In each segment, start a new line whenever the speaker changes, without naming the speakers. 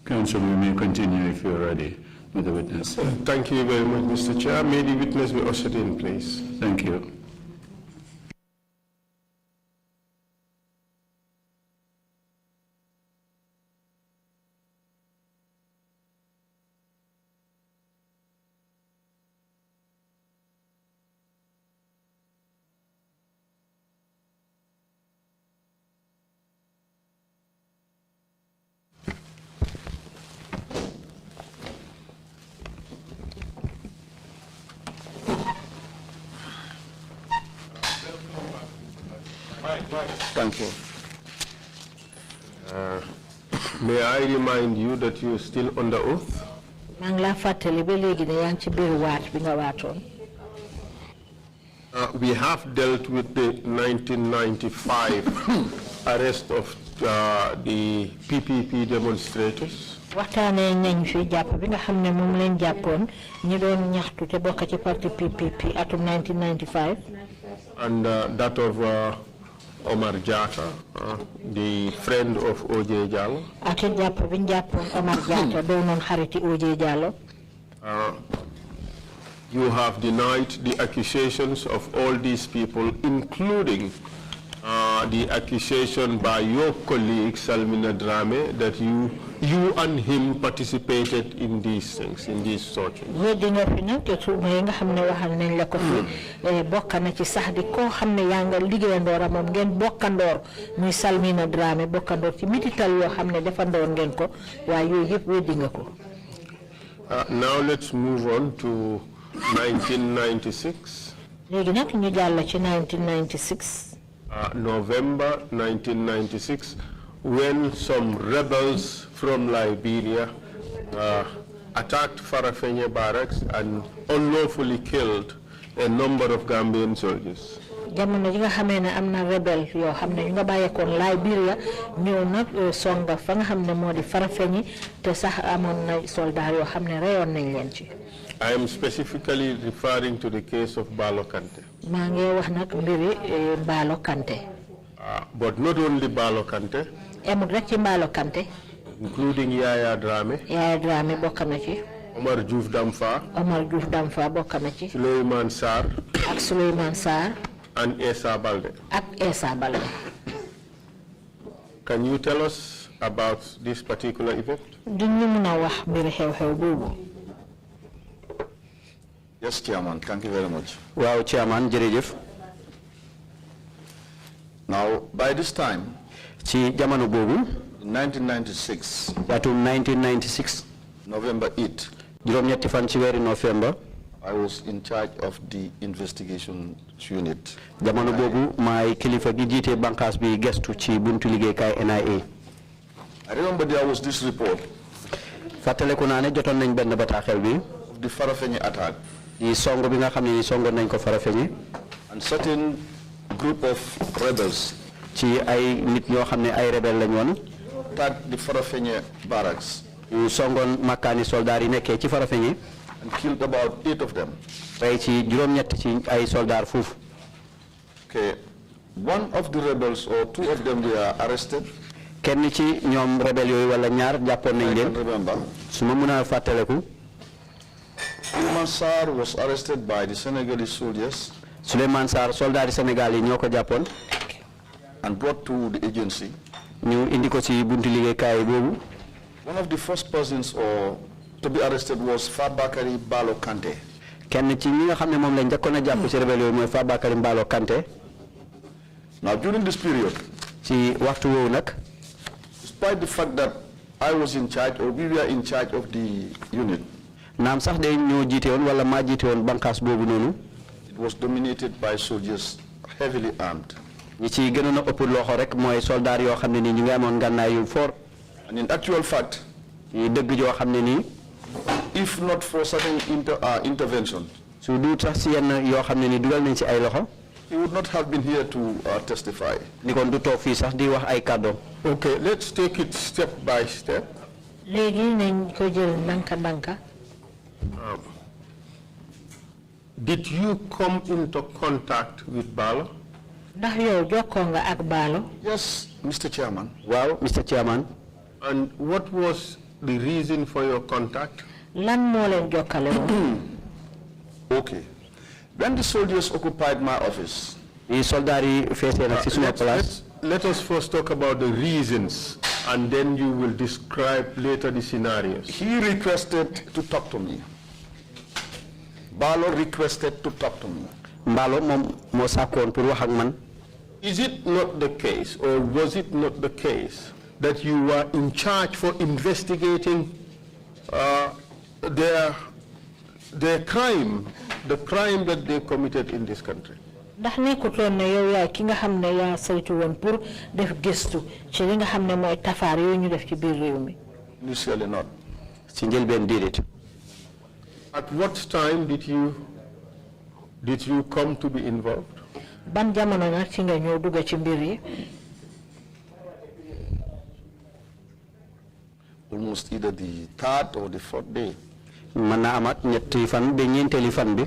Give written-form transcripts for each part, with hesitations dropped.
Counsel, we may continue if you're ready with the witness.
Thank you very much, Mr. Chair. May the witness be ushered in, please.
Thank you.
Thank you. May I remind you that you're still under oath? We have dealt with the 1995 arrest of the PPP demonstrators. And that of Omar Jata, the friend of O.J. Jallo. You have denied the accusations of all these people, including the accusation by your colleague Salmina Drame that you and him participated in these things, in these tortures. Now let's move on to 1996. November 1996, when some rebels from Liberia attacked Farafenye barracks and unlawfully killed a number of Gambian soldiers. Rebel Liberia songa Farafenye I am specifically referring to the case of Balo Kante. But not only Balo Kante, including Yaya Drame, Omar Diouf Damfa, Suleiman Sarr, and Esa Balde. Can you tell us about this particular event?
Yes, Chairman. Thank you very much.
Wow, Chairman, Jerejef.
Now, by this time,
in
1996,
1996,
November 8th,
November,
I was in charge of the investigation unit.
Jamano bobu my kilifa gi jité bankas bi gestu ci buntu liggéey kay NIA.
I remember there was this report.
Fatale ko nané joton nañ benn bataxel bi
of the Farafenye attack.
Di songo bi nga xamné ni songo nañ ko Farafenye.
And certain group of rebels
ci ay nit ñoo xamné ay rebel lañ won
attacked the Farafenye barracks.
Yu songon makani soldat yi nekké ci Farafenye
and killed about 8 of them.
Ray ci juroom ñett ci ay soldat fofu.
Okay, one of the rebels or 2 of them were arrested.
Kenn ci ñoom rebel yoy wala ñaar jappon nañ leen.
Remember,
suma mëna fataleku
Suleiman Sarr was arrested by the Senegalese soldiers.
Suleiman Sarr soldat Sénégal yi ñoko jappon
and brought to the agency.
Ñu indi ko ci buntu liggéey kay bobu.
One of the first persons to be arrested was Fabakary Balo Kante.
Kenn ci ñi nga xamne mom lañ jëkkona japp ci rebel yoy moy Fabakary Balo Kante.
Now during this period,
ci waxtu wowo nak,
despite the fact that I was in charge or we were in charge of the unit,
nam sax de ñoo jité won wala ma jité won bankas bobu nonu,
it was dominated by soldiers heavily armed.
Ñi ci gëna ëpp loxo rek moy soldat yo xamne ni ñu ngi amon gannaay yu fort.
And in actual fact,
yi dëgg jo xamne ni
if not for certain intervention,
su du tax ci yenn yo xamne ni dugal nañ ci ay loxo,
he would not have been here to testify.
Ni kon du tok fi sax di wax ay cadeau.
Okay, let's take it step by step.
Légui nañ ko jël ndanka ndanka.
Did you come into contact with Balo?
Ndax yow jokko nga ak Balo?
Yes, Mr. Chairman.
Wow, Mr. Chairman.
And what was the reason for your contact?
Lan mo len jokkale won?
Okay. When the soldiers occupied my office,
let us first talk about the reasons, and then you will describe later the scenarios.
He requested to talk to me. Balo requested to talk to me.
Is it not the case, or was it not the case, that you were in charge for investigating their crime, the crime that they committed in this country?
Ndax nekkutoon ne yow yaay ki nga xam ne yaa saytu woon pour def gëstu ci li nga xam ne mooy tafaar yooyu ñu def ci biir réew mi.
Initially not.
ci njëlbeen déedéet.
At what time did you come to be involved?
Ban jamono nag ci nga ñëw dugg ci mbir yi?
Almost either the third or the fourth day.
mën naa amaat ñetti fan ba ñeenteeli fan bi.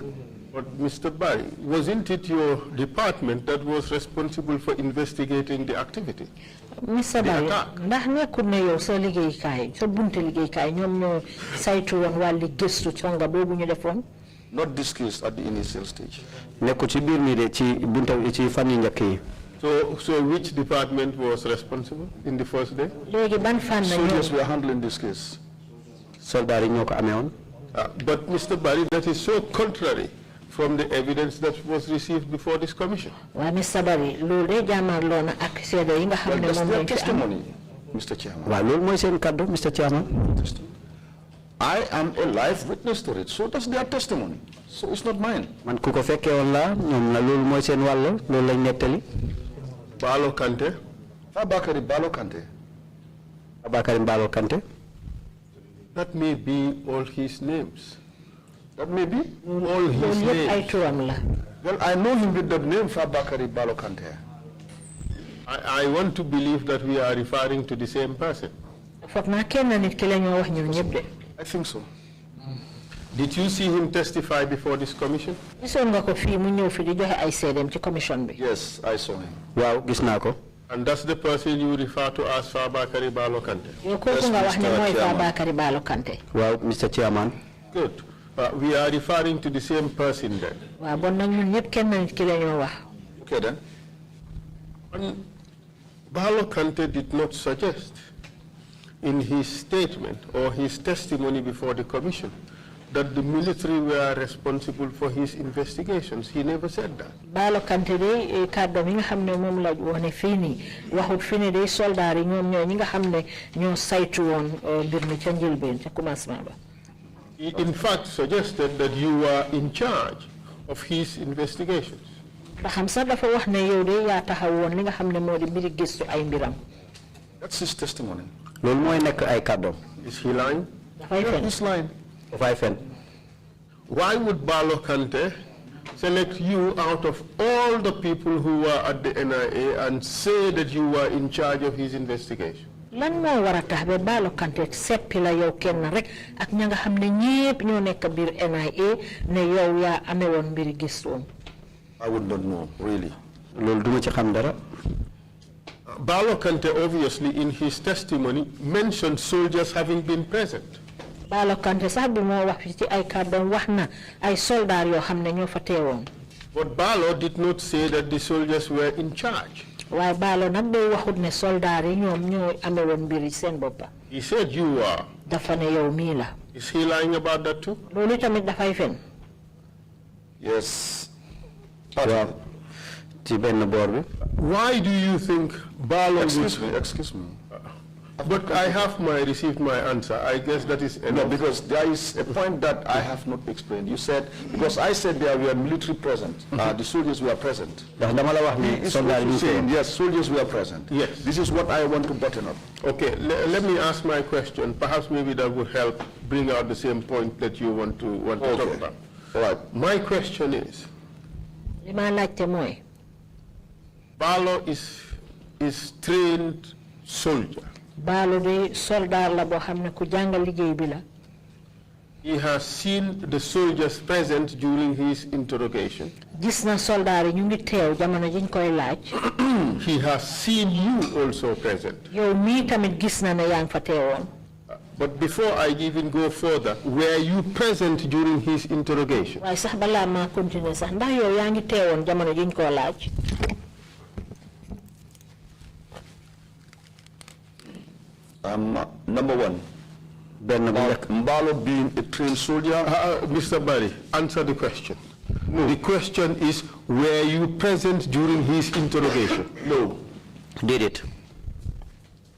But Mr. Barry, wasn't it your department that was responsible for investigating the activity?
Mr. Barry, ndax nekkul ne yow sa liggéeykaay sa bunte liggéeykaay ñoom ñoo saytu woon wàlli gëstu conga boobu ñu defoon?
Not this case at the initial stage.
nekkul ci biir mi de ci bunte ci fan yu njëkk yi.
So which department was responsible in the first day?
léegi ban fan la
Soldiers were handling this case.
soldat yi ñoo ko amee woon.
But Mr. Barry, that is so contrary from the evidence that was received before this commission.
Well, Mr. Barry, loolu de jaamarloo na ak seede yi nga xam ne
That's
moom
their
lañ fi am.
testimony, Mr. Chairman.
waaw loolu mooy seen kaddu Mr. Chairman.
I am a live witness to it, so that's their testimony. So it's not mine.
man ku ko fekkee woon la ñoom la loolu mooy seen wàll loolu lañ nettali.
Balo Kante.
Fabakary Balo Kante.
Fabakary Balo Kante.
That may be all his names.
That may be.
All his
Loolu yëpp ay
names.
turam la.
Well, I know him with the name Fabakary Balo Kante.
I want to believe that we are referring to the same person.
Foog naa kenn nit ki la ñoo wax ñun ñëpp de.
I think so.
Did you see him testify before this commission?
Gisoon nga ko fii mu ñëw fi di joxe ay seedeem ci commission bi.
Yes, I saw him.
waaw gis naa ko.
And that's the person you refer to as Fabakary Balo Kante.
yow kooku nga wax ne mooy Fabakary Balo Kante.
waaw Mr. Chairman.
Good. We are referring to the same person then.
waaw bon nag ñun ñëpp kenn nit ki la ñoo wax.
Okay then.
And Balo Kante did not suggest in his statement or his testimony before the commission that the military were responsible for his investigations. He never said that.
Balo Kante de kàddu mi nga xam ne moom la wane fii nii waxut fii nii de soldat yi ñoom ñoo ñi nga xam ne ñoo saytu woon mbir mi ca njëlbeen ca commencement ba.
He in fact suggested that you were in charge of his investigations.
ba xam sax dafa wax ne yow de yaa taxaw woon li nga xam ne moo di mbiri gëstu ay mbiram.
That's his testimony.
loolu mooy nekk ay kàddoom.
Is he lying?
dafay fen.
He's lying.
dafay fen.
Why would Balo Kante select you out of all the people who were at the NIA and say that you were in charge of his investigation?
lan moo war a tax ba Balo Kante seppi la yow kenn rek ak ña nga xam ne ñépp ñoo nekk biir NIA ne yow yaa amee woon mbiri gëstoom.
I would not know, really.
loolu duma ci xam dara.
Balo Kante obviously in his testimony mentioned soldiers having been present.
Balo Kante sax bi moo wax ci ay kàddoom wax na ay soldaar yoo xam ne ñoo fa teewoon.
But Balo did not say that the soldiers were in charge.
waaye Balo nag day waxut ne soldaar yi ñoom ñoo amee woon mbiri seen boppa.
He said you were.
dafa ne yow mii la.
Is he lying about that too?
loolu tamit dafay fen.
Yes.
waaw ci benn boor bi.
Why do you think Balo would...
Excuse me.
But I have received my answer. I guess that is enough.
No, because there is a point that I have not explained. You said, because I said there were military present. The soldiers were present.
ndax dama la wax ne soldat yi
Saying, yes, soldiers were present.
Yes.
This is what I want to button up.
Okay, let me ask my question. Perhaps maybe that would help bring out the same point that you want to talk about.
All right.
My question is,
li ma laajte mooy.
Balo is trained soldier.
Balo de soldaar la boo xam ne ku jàngal liggéey bi la.
He has seen the soldiers present during his interrogation.
gis na soldaar yi ñu ngi teew jamono jiñ koy laaj.
He has seen you also present.
yow mii tamit gis na ne yaa ngi fa teewoon.
But before I even go further, were you present during his interrogation?
Waaye sax balaa maa continuer sax ndax yow yaa ngi teewoon jamono jiñ koo laaj.
Number one, Mbalo being a trained soldier.
Mr. Barry, answer the question. No. The question is, were you present during his interrogation?
No.
Did it?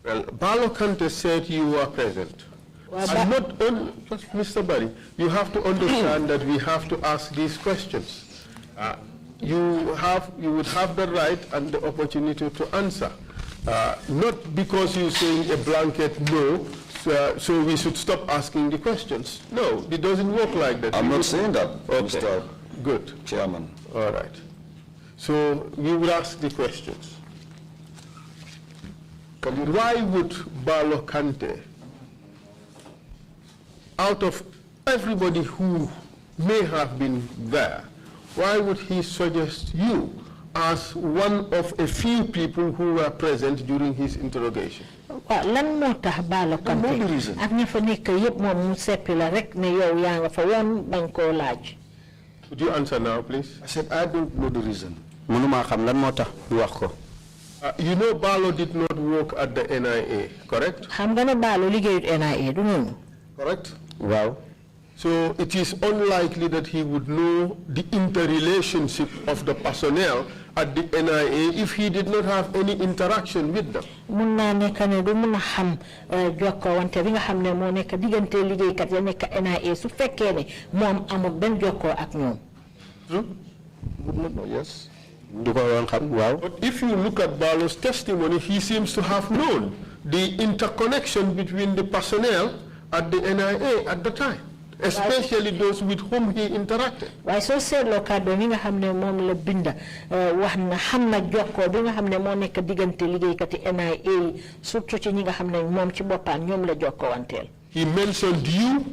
Well, Balo Kante said you were present. And not only, Mr. Barry, you have to understand that we have to ask these questions. You would have the right and the opportunity to answer. Not because you're saying a blanket no, so we should stop asking the questions. No, it doesn't work like that.
I'm not saying that,
Okay.
Mr.
Good.
Chairman.
All right. So we will ask the questions. Why would Balo Kante, out of everybody who may have been there, why would he suggest you as one of a few people who were present during his interrogation?
Lan moo tax Balo Kante ak ña fa nekk yëpp moom mu seppi la rek ne yow yaa nga fa woon bañ koo laaj.
Would you answer now, please?
I said I don't know the reason.
Mënuma xam lan moo tax ñu wax ko.
You know Balo did not work at the NIA, correct?
Xam nga ne Balo liggéeyut NIA du noonu.
Correct?
Wow.
So it is unlikely that he would know the interrelationship of the personnel at the NIA if he did not have any interaction with them.
Mun naa nekk ne du mun a xam jokkoo wante bi nga xam ne moo nekk diggante liggéeykat ya nekk NIA su fekkee ne moom amul benn jokkoo ak ñoom.
True?
Would not know, yes.
Du ko woon xam, waaw.
But if you look at Balo's testimony, he seems to have known the interconnection between the personnel at the NIA at the time, especially those with whom he interacted.
Waaye soo seetloo kàddu mi nga xam ne moom la binda wax na xam na jokkoo bi nga xam ne moo nekk diggante liggéeykati NIA yi surtout ci ñi nga xam ne moom ci boppam ñoom la jokkoo wanteel.
He mentioned you.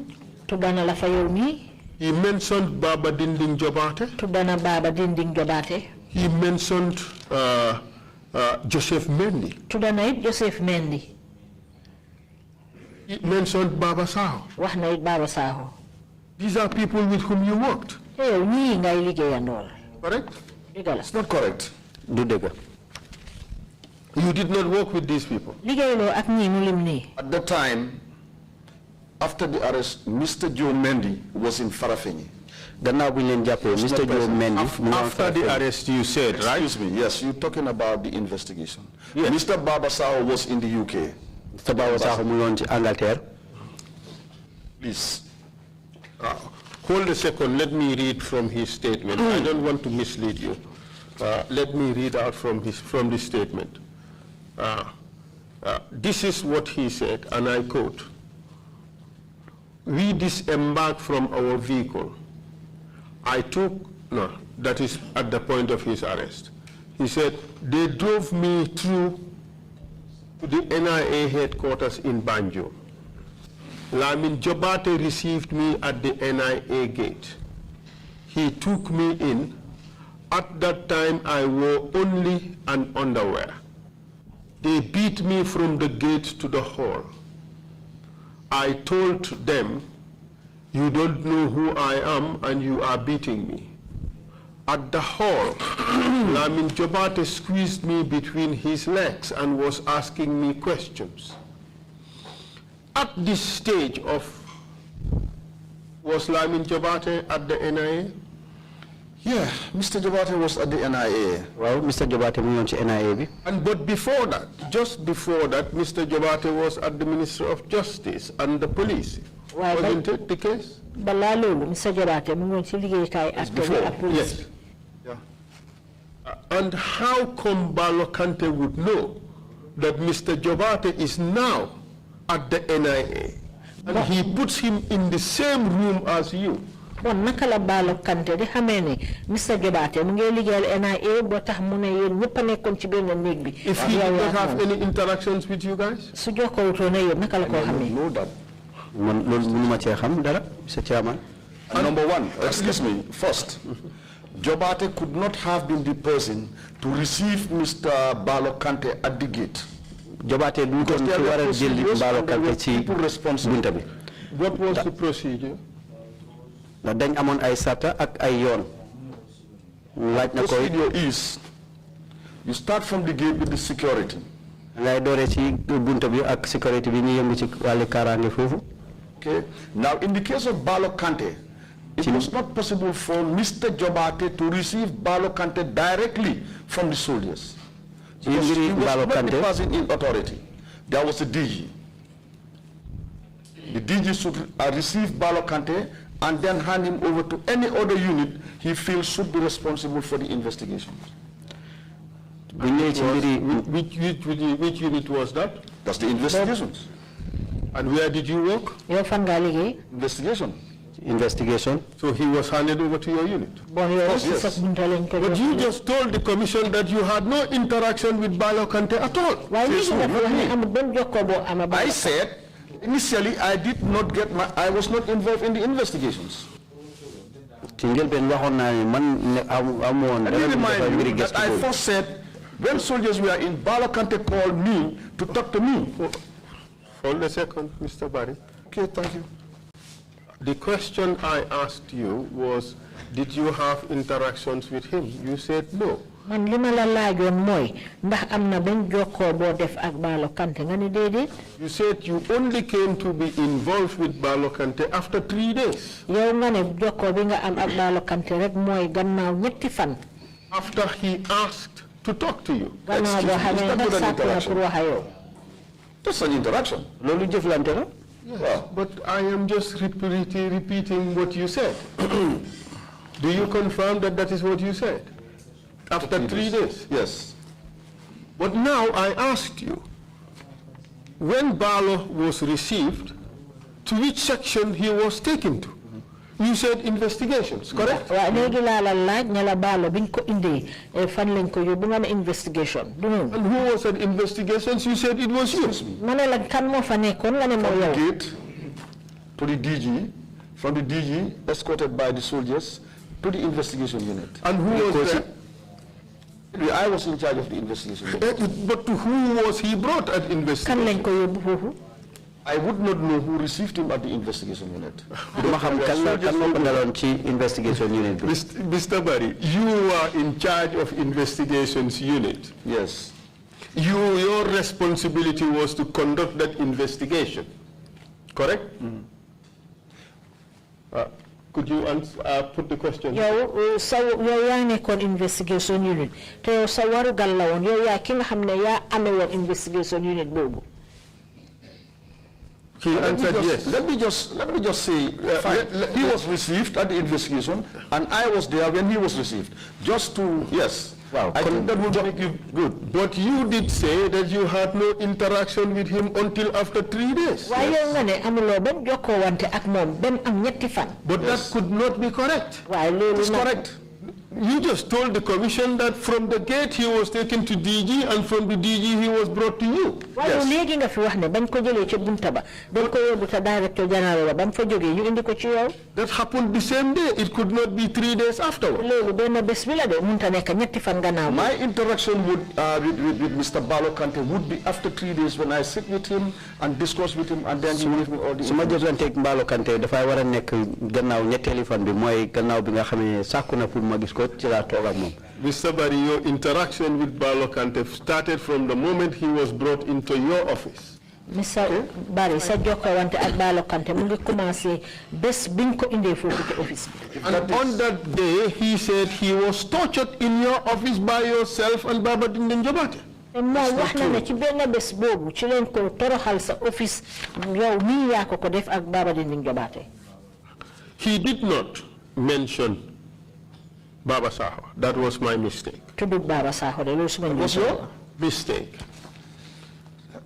Tuddana la fa yow mii.
He mentioned Baba Dinding Jobate.
Tuddana Baba Dinding Jobate.
He mentioned Joseph Mendy.
Tuddana it Joseph Mendy.
He mentioned Baba Saho.
Wax na it Baba Saho.
These are people with whom you worked.
Yow ñii ngay liggéeyandool.
Correct?
Dëgg la.
It's not correct.
Du dëgg.
You did not work with these people.
Liggéeyloo ak ñii mu lim nii.
At the time, after the arrest, Mr. Joe Mendy was in Farafenni.
Gannaaw bu ñu leen jàppee, Mr. Joe Mendy.
After the arrest, you said, right?
Excuse me, yes, you're talking about the investigation. Yes. Mr. Baba Saho was in the UK.
Mr. Baba Saho mu ngi woon ci Angleterre.
Please.
Hold a second, let me read from his statement. I don't want to mislead you. Let me read out from the statement. This is what he said, and I quote, "We disembarked from our vehicle. That is at the point of his arrest. He said, they drove me through to the NIA headquarters in Banjo. Lamin Jobate received me at the NIA gate. He took me in. At that time, I wore only an underwear. They beat me from the gate to the hall. I told them, you don't know who I am and you are beating me. At the hall, Lamin Jobate squeezed me between his legs and was asking me questions. At this stage was Lamin Jobate at the NIA?
Yeah, Mr. Jobate was at the NIA.
Well, Mr. Jobate mu ngi woon ci NIA bi.
But before that, just before that, Mr. Jobate was at the Ministry of Justice and the police. Wasn't it the case?
Balaa loolu Mr. Jobate mu ngi woon ci liggéeykaay ak police.
Yes. And how come Balo Kante would know that Mr. Jobate is now at the NIA and he puts him in the same room as you?
Bon naka la Balo Kante di xamee ne Mr. Jobate mu ngi liggéeyal NIA boo tax mu ne yéen ñëpp a nekkoon ci benn néeg bi.
If he did not have any interactions with you guys?
Su jokkoowutoon ak yéen naka la koo xamee.
Know that.
Man loolu mënuma cee xam dara, Mr. Chairman.
Number one, excuse me, first, Jobate could not have been the person to receive Mr. Balo Kante at the gate.
jobaate du ko ci wara jël Mballo Kanté ci bunta bi.
What was the procedure?
Dañ amone ay sarta ak ay yoon. Laaj na ko
procedure is you start from the gate with the security.
Ngay doore ci bunta bi ak security bi ñu yëngu ci wàllu kaaraange foofu.
Okay. Now, in the case of Mballo Kanté, it was not possible for Mr. Jobate to receive Mballo Kanté directly from the soldiers. He was not the person in authority. There was a DG. The DG should receive Mballo Kanté and then hand him over to any other unit he feels should be responsible for the investigation.
Which unit was that?
That's the investigations.
And where did you work?
Investigation.
Investigation.
So he was handed over to your unit?
Yes.
But you just told the commission that you had no interaction with Mballo Kanté at all.
I said, initially I did not get I was not involved in the investigations. Let me remind you that I first said, when soldiers were in, Mballo Kanté called me to talk to me.
Hold a second, Mr. Barry.
Okay, thank you.
The question I asked you was, did you have interactions with him? You said no.
Man lima la laajoon mooy ndax am na benn jokkoo boo def ak Mballo Kanté nga ni déedéet.
You said you only came to be involved with Mballo Kanté after 3 days.
Yow nga ne jokkoo bi nga am ak Mballo Kanté rek mooy gannaaw ñetti fan.
After he asked to talk to you.
Gannaaw boo xamee nga sàkk na pour wax ak yow.
That's an interaction.
Loolu jëflante la.
Yes, but I am just repeating what you said. Do you confirm that that is what you said? After 3 days?
Yes.
But now I asked you, when Mballo was received, to which section he was taken to? You said investigations, correct?
Waaw léegi laa la laaj ne la Mballo biñ ko indee fan lañ ko yóbbu nga ne investigation du noonu.
And who was at investigations? You said it was you.
Ma ne la kan moo fa nekkoon nga ne moo yow.
Gate to the DG, from the DG escorted by the soldiers to the investigation unit.
And who was there?
I was in charge of the investigation unit.
But to who was he brought at investigation?
Kan lañ ko yóbbu foofu.
I would not know who received him at the investigation unit.
Investigation unit.
Mr. Barry, you are in charge of investigations unit.
Yes.
Your responsibility was to conduct that investigation, correct? Could you put the question?
Yow yaa nekkoon investigation unit te yow sa warugal la woon yow yaa ki nga xam ne yaa amee woon investigation unit boobu.
He answered yes.
Let me just say, he was received at the investigation, and I was there when he was received. Just to, yes. Wow. I think that would make you good.
But you did say that you had no interaction with him until after 3 days.
Why yow nga ne amuloo benn jokkoo wante ak moom benn am ñetti fan.
But that could not be correct.
Waaye loolu
It's correct.
You just told the commission that from the gate he was taken to DG and from the DG he was brought to you.
Waaye léegi nga fi wax ne bañ ko jëlee ci bunta ba dañ ko yóbbu ta directeur général ba mu fa jógee ñu indi ko ci yow.
That happened the same day. It could not be 3 days afterwards.
Loolu benn bés bi la de mënta nekk ñetti fan gannaaw.
My interaction with Mr. Mballo Kanté would be after 3 days when I sit with him and discuss with him, and then he will give me all the.
Su ma jëflanteeg Mballo Kanté dafay war a nekk gannaaw ñetteeli fan bi mooy gannaaw bi nga xam ne sàkku na pour ma gis ko ci laa toog ak moom.
Mr. Barry, your interaction with Mballo Kanté started from the moment he was brought into your office.
Mr. Barry sa jokkoo wante ak Mballo Kanté mu ngi commencé bés biñ ko indee foofu ci office bi.
And on that day, he said he was tortured in your office by yourself and Baba Dindin Jobate.
Moom wax na ne ci benn bés boobu ci leen ko toroxal sa office yow mii yaa ko def ak Baba Dindin Jobate.
He did not mention Baba Saho. That was my mistake.
Tuddut Baba Saho de loolu suma
Was your mistake?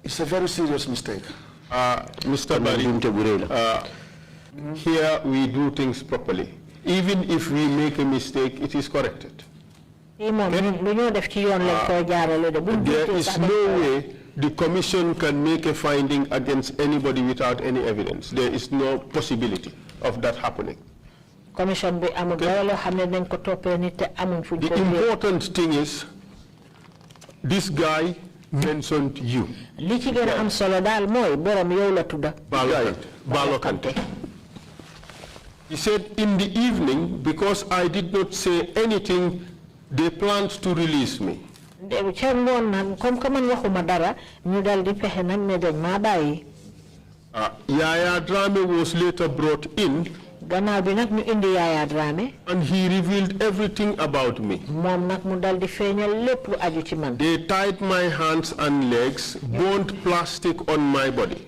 It's a very serious mistake.
Mr. Barry, here we do things properly. Even if we make a mistake, it is corrected. There is no way the commission can make a finding against anybody without any evidence. There is no possibility of that happening. The important thing is, this guy mentioned you.
Li ci gëna am solo dal moy borom yow la tudda.
Balo Kante. He said in the evening, because I did not say anything, they planned to release me. Yaya Drame was later brought in, and he revealed everything about me. They tied my hands and legs, burnt plastic on my body.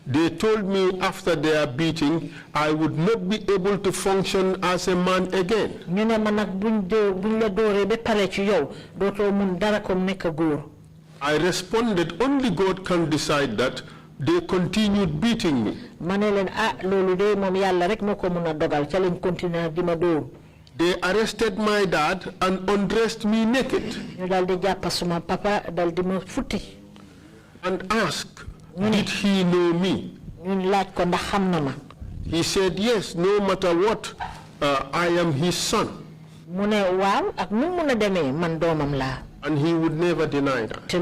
They told me after their beating I would not be able to function as a man again. I responded, only God can decide that. They continued beating me. They arrested my dad and undressed me naked and asked, did he know me? He said, yes, no matter what, I am his son. And he would never deny that.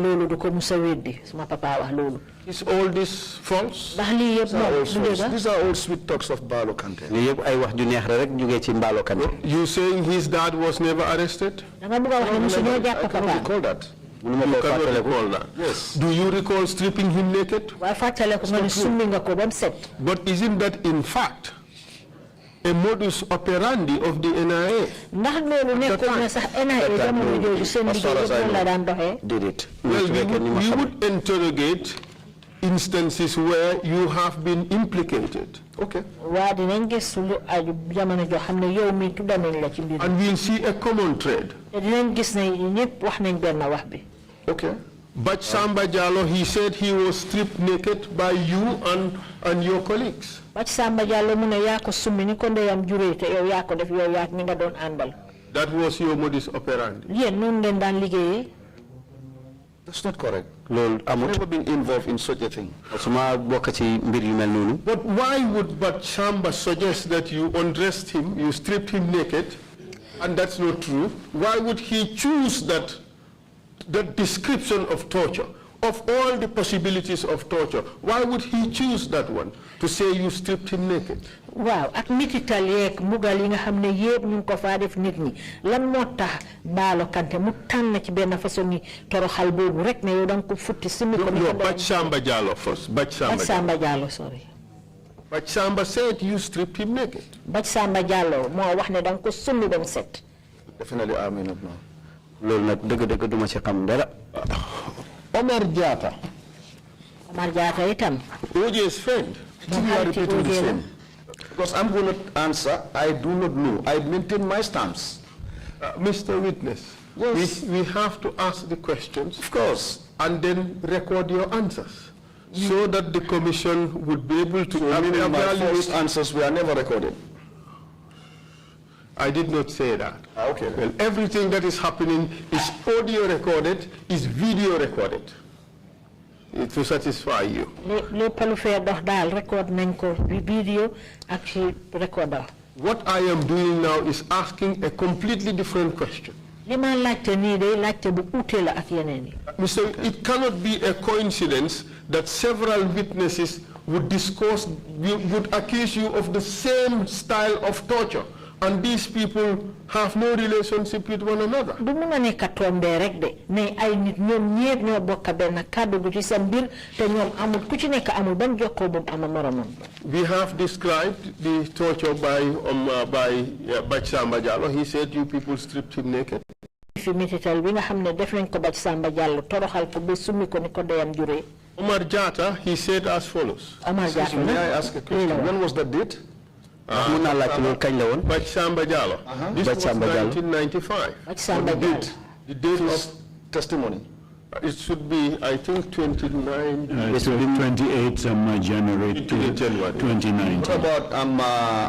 Is all this false?
These are all sweet talks of Balo Kante.
You saying his dad was never arrested?
I cannot recall that.
You cannot recall that.
Yes.
Do you recall stripping him naked? But isn't that in fact a modus operandi of the NIA?
As far as I know, did it.
Well, we would interrogate instances where you have been implicated.
Okay.
And we'll see a common thread.
Okay.
But Samba Jallo, he said he was stripped naked by you and your colleagues. That was your modus operandi.
That's not correct. I've never been involved in such a thing.
But why would Samba suggest that you undressed him, you stripped him naked, and that's not true? Why would he choose that description of torture? Of all the possibilities of torture, why would he choose that one, to say you stripped him naked?
Wow, ak mitital yek mugal yi nga xamne yeb ñu ko fa def nit ñi lan mo tax Balo Kante mu tan ci ben façon ni toroxal bobu rek ne yow dang ko futti simi ko ni
Bach Samba Jallo first. Bach
Samba Jallo, sorry.
Bach Samba said you stripped him naked.
Bach Samba Jallo mo wax ne dang ko summi bam set.
Definitely I mean it now.
Lol nak deug deug duma ci xam dara.
Omar Diatta
itam.
OJ's friend.
You are repeating the same. Because I'm going to answer, I do not know. I maintain my stance.
Mr. Witness, yes. we have to ask the questions.
Of course.
And then record your answers. So that the commission would be able to
evaluate. My first answers were never recorded.
I did not say that.
Okay.
Well, everything that is happening is audio recorded, is video recorded. To satisfy you.
What
I am doing now is asking a completely different question. Mr. It cannot be a coincidence that several witnesses would accuse you of the same style of torture, and these people have no relationship with one another. We have described the torture by Samba Jallo. He said you people stripped him naked. Omar Diatta, he said as follows.
May I ask a question? When was that date?
Bach Samba Jallo. This was 1995. The date of
testimony.
It should be, I think, 29.
It should be 28 January 2019.
What about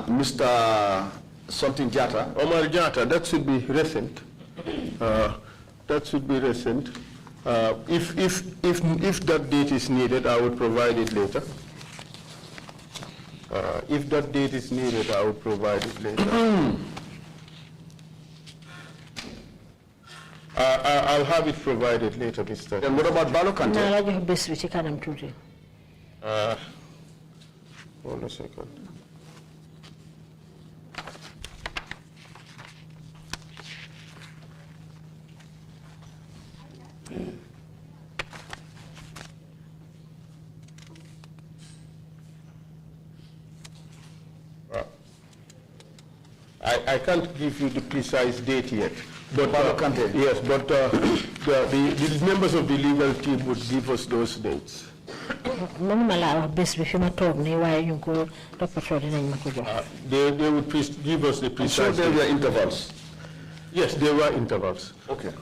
Mr. Something Diatta?
Omar Diatta, that should be recent. That should be recent. If that date is needed, I will provide it later. If that date is needed, I will provide it later. I'll have it provided later, Mr.
And what about Balokante?
Hold a second. I can't give you the precise date yet. But yes, but the members of the legal team would give us those dates. They would give us the precise.
So there were intervals.
Yes, there were intervals.
Okay.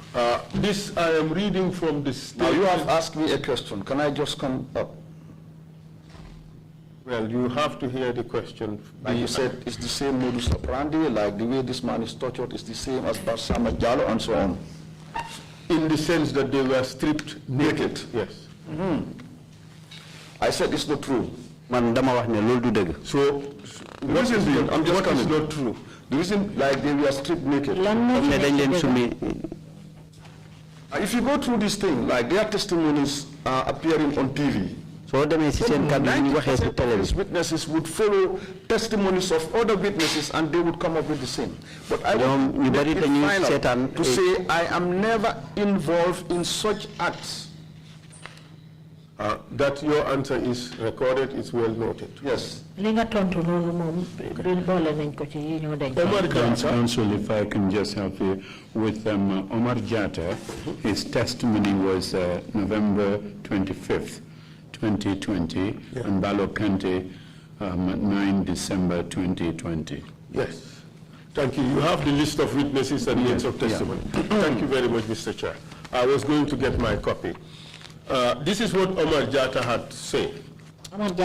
This I am reading from the statement.
Now you have asked me a question. Can I just come up?
Well, you have to hear the question.
Like you said, it's the same modus operandi, like the way this man is tortured is the same as Barsama Jallo and so on.
In the sense that they were stripped naked. Yes.
I said it's not true.
So, what is not true?
The reason, like they were stripped naked. If you go through this thing, like their testimonies are appearing on TV.
So
witnesses would follow testimonies of other witnesses and they would come up with the same. But I want to say I am never involved in such acts.
That your answer is recorded, is well noted.
Yes.
Omar Counsel, if I can just help you with Omar Jatta, his testimony was November 25th. 2020, and Balokante 9 December 2020.
Yes. Thank you. You have the list of witnesses and dates of testimony. Thank you very much, Mr. Chair. I was going to get my copy. This is what Omar Jatta had to say. At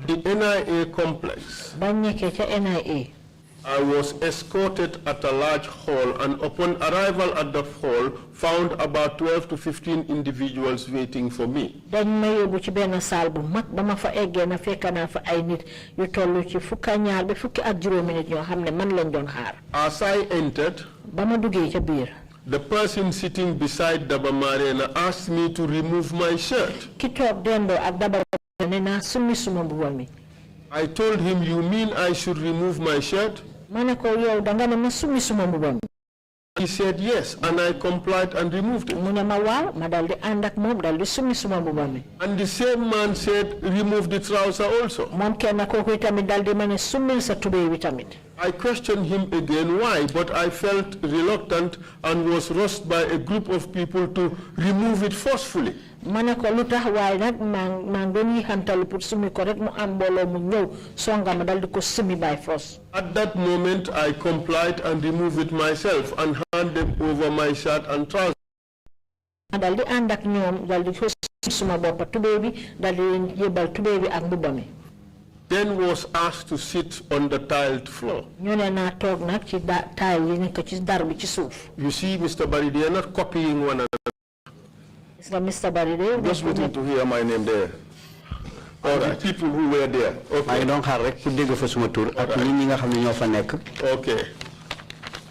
the NIA complex, I was escorted at a large hall, and upon arrival at the hall, found about 12 to 15 individuals waiting for me. As I entered, the person sitting beside Daba Marena asked me to remove my shirt. I told him, you mean I should remove my shirt? He said yes, and I complied and removed it. And the same man said, remove the trouser also. I questioned him again why, but I felt reluctant and was rushed by a group of people to remove it forcefully. At that moment, I complied and removed it myself and handed over my shirt and trousers. Then was asked to sit on the tiled floor. You see, Mr. Barry, they are not copying one another.
Mr. Barry, just waiting to hear my name there. All right. The people who were there.
Okay. Okay.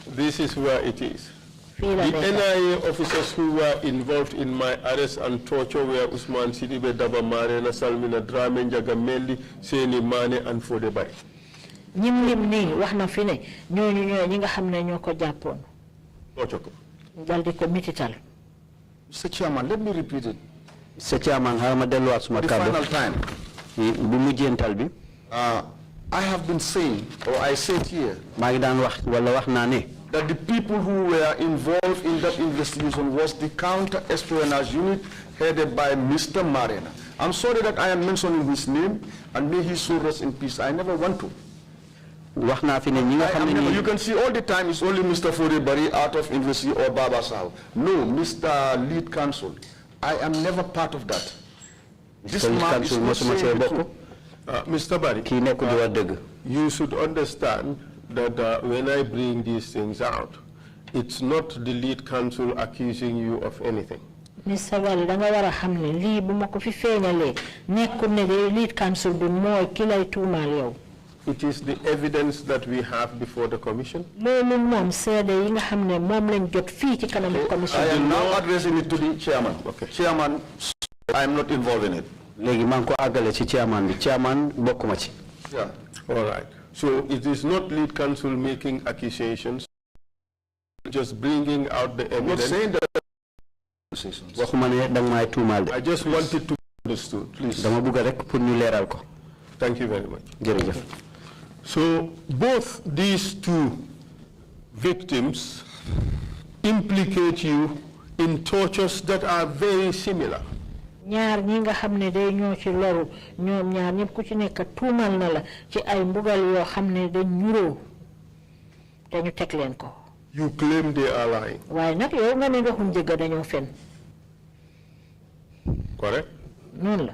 This is where it is. The NIA officers who were involved in my arrest and torture were Usman Sidibe, Daba Marena, Salmina Drame, Njagamelli, Seni Mane, and FODAY.
Mr. Chairman, let me repeat it.
Mr. Chairman,
the final time. I have been saying, or I said here, that the people who were involved in that investigation was the counter-espionage unit headed by Mr. Marena. I'm sorry that I am mentioning his name, and may his soul rest in peace. I never want to. You can see all the time it's only Mr. FODAY out of University or Baba Sahel. No, Mr. Lead Counsel, I am never part of that. This man is not saying the truth.
Mr. Barry, you should understand that when I bring these things out, it's not the lead counsel accusing you of anything.
Mr. Wali da nga wara xamne li bu mako fi feñalé nekkul ne de lead council bi moy ki lay tuumal yow.
It is the evidence that we have before the commission.
Lolu mom sédé yi nga xamne mom lañ jot fi ci kanam commission.
I am now addressing it to the chairman. Okay. Chairman, I am not involved in it.
Légui man ko agalé ci chairman bi. Chairman bokuma ci.
Yeah.
All right. So it is not lead counsel making accusations, just bringing out the evidence.
I'm not saying that.
I just wanted to be understood, please. Thank you very much. So both these two victims implicate you in tortures that are very similar.
Ñaar ñi nga xamne day ñoo ci loru ñoom ñaar ñep ku ci nekk tuumal na la ci ay mbugal yoo xamne dañ ñuro dañu tek leen ko.
You claim they are lying.
Waaye nag yow nga ne waxuñ jëgg dañoo fen.
Correct?
Non la.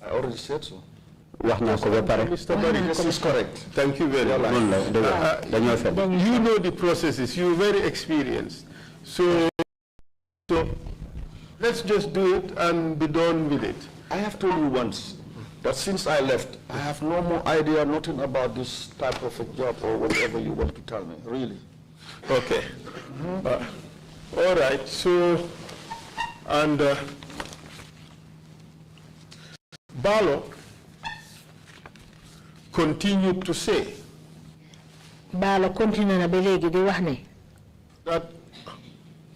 I already said so.
Mr. Barry,
this is correct.
Thank you very much. You know the processes. You're very experienced. So let's just do it and be done with it.
I have told you once that since I left, I have no more idea, nothing about this type of a job or whatever you want to tell me, really.
Okay. All right. So, and Balo continued to say
Balo continue na belegi di wax ne
that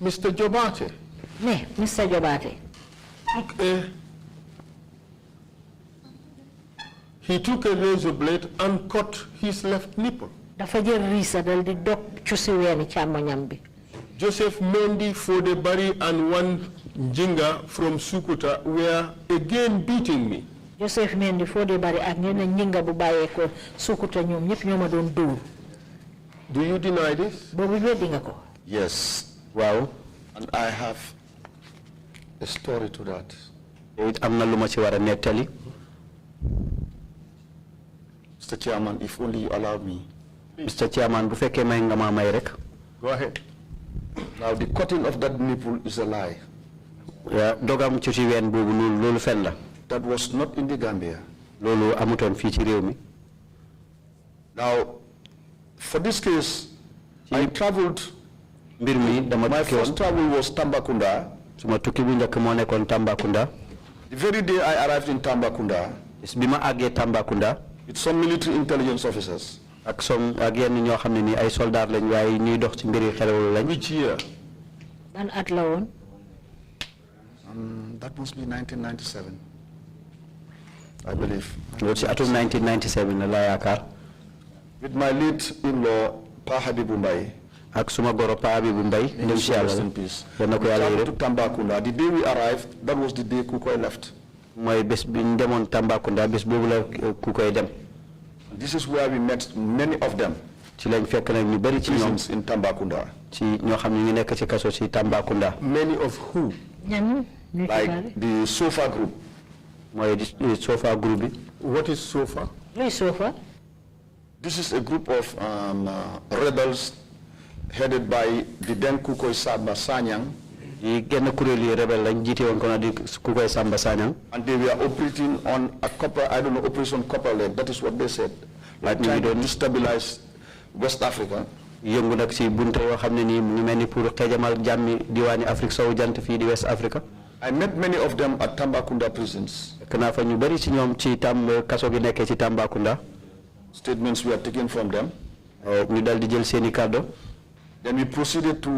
Mr. Jobate
Mr. Jobate
took a razor blade and cut his left nipple.
Dafa jël risa dal di dog ci wéni chamoñam bi.
Joseph Mendy, FODAY Barry and one Njinga from Sukuta were again beating me.
Joseph Mendy, FODAY Barry ak ñene Njinga bu bayé ko Sukuta ñom ñep ñoma doon door.
Do you deny this?
Bobu weddi nga ko.
Yes. Wow. And I have a story to that.
Amna luma ci wara netali.
Mr. Chairman, if only you allow me.
Mr. Chairman, bu fekke may nga ma may rek.
Go ahead.
Now the cutting of that nipple is a lie.
Dogam ci wén bobu lolu fen la.
That was not in the Gambia.
Lolu amuton fi ci réew mi.
Now for this case I traveled.
My
first travel was Tambakunda.
Suma tukki bu ñëk mo nekkon Tambakunda.
The very day I arrived in Tambakunda,
bima agé Tambakunda
with some military intelligence officers.
Ak yenn ñoo xamné ni ay soldat lañ way ñuy dox ci mbiri xelawul lañ.
Which year?
Ban at la won?
That must be 1997. I believe.
Loolu ci atum 1997 la yaakar.
With my late in-law Pa Habibu Mbaye.
Ak suma goro Pa Habibu Mbaye ndem ci Yalla.
Dana ko Yalla yërem. Tambakunda. The day we arrived, that was the day Kukoy left.
Moy bes bi ñu demon Tambakunda bes bobu la Kukoy dem.
This is where we met many of them.
Ci lañ fekk nak ñu bari ci ñoom
in Tambakunda.
Ci ñoo xam ñu nekk ci kasso ci Tambakunda.
Many of who?
Like the Sofa group.
Moy the Sofa group bi.
What is Sofa?
What is Sofa?
This is a group of rebels headed by the then Kukoy Samba Sanyang.
Yi genn kurel yi rebel lañ jité won ko na di Kukoy Samba Sanyang.
And they were operating on a copper, I don't know, Operation Copperlet. That is what they said. Like trying to destabilize West Africa.
Yëngu nak ci bunte yo xamné ni ñu melni pour xéjamal jammi diwani Afrique sowu jant fi di West Africa.
I met many of them at Tambakunda prisons.
Kana fa ñu bari ci ñoom ci kasso gi nekké ci Tambakunda.
Statements were taken from them.
Ñu dal di jël seeni cadeau.
Then we proceeded to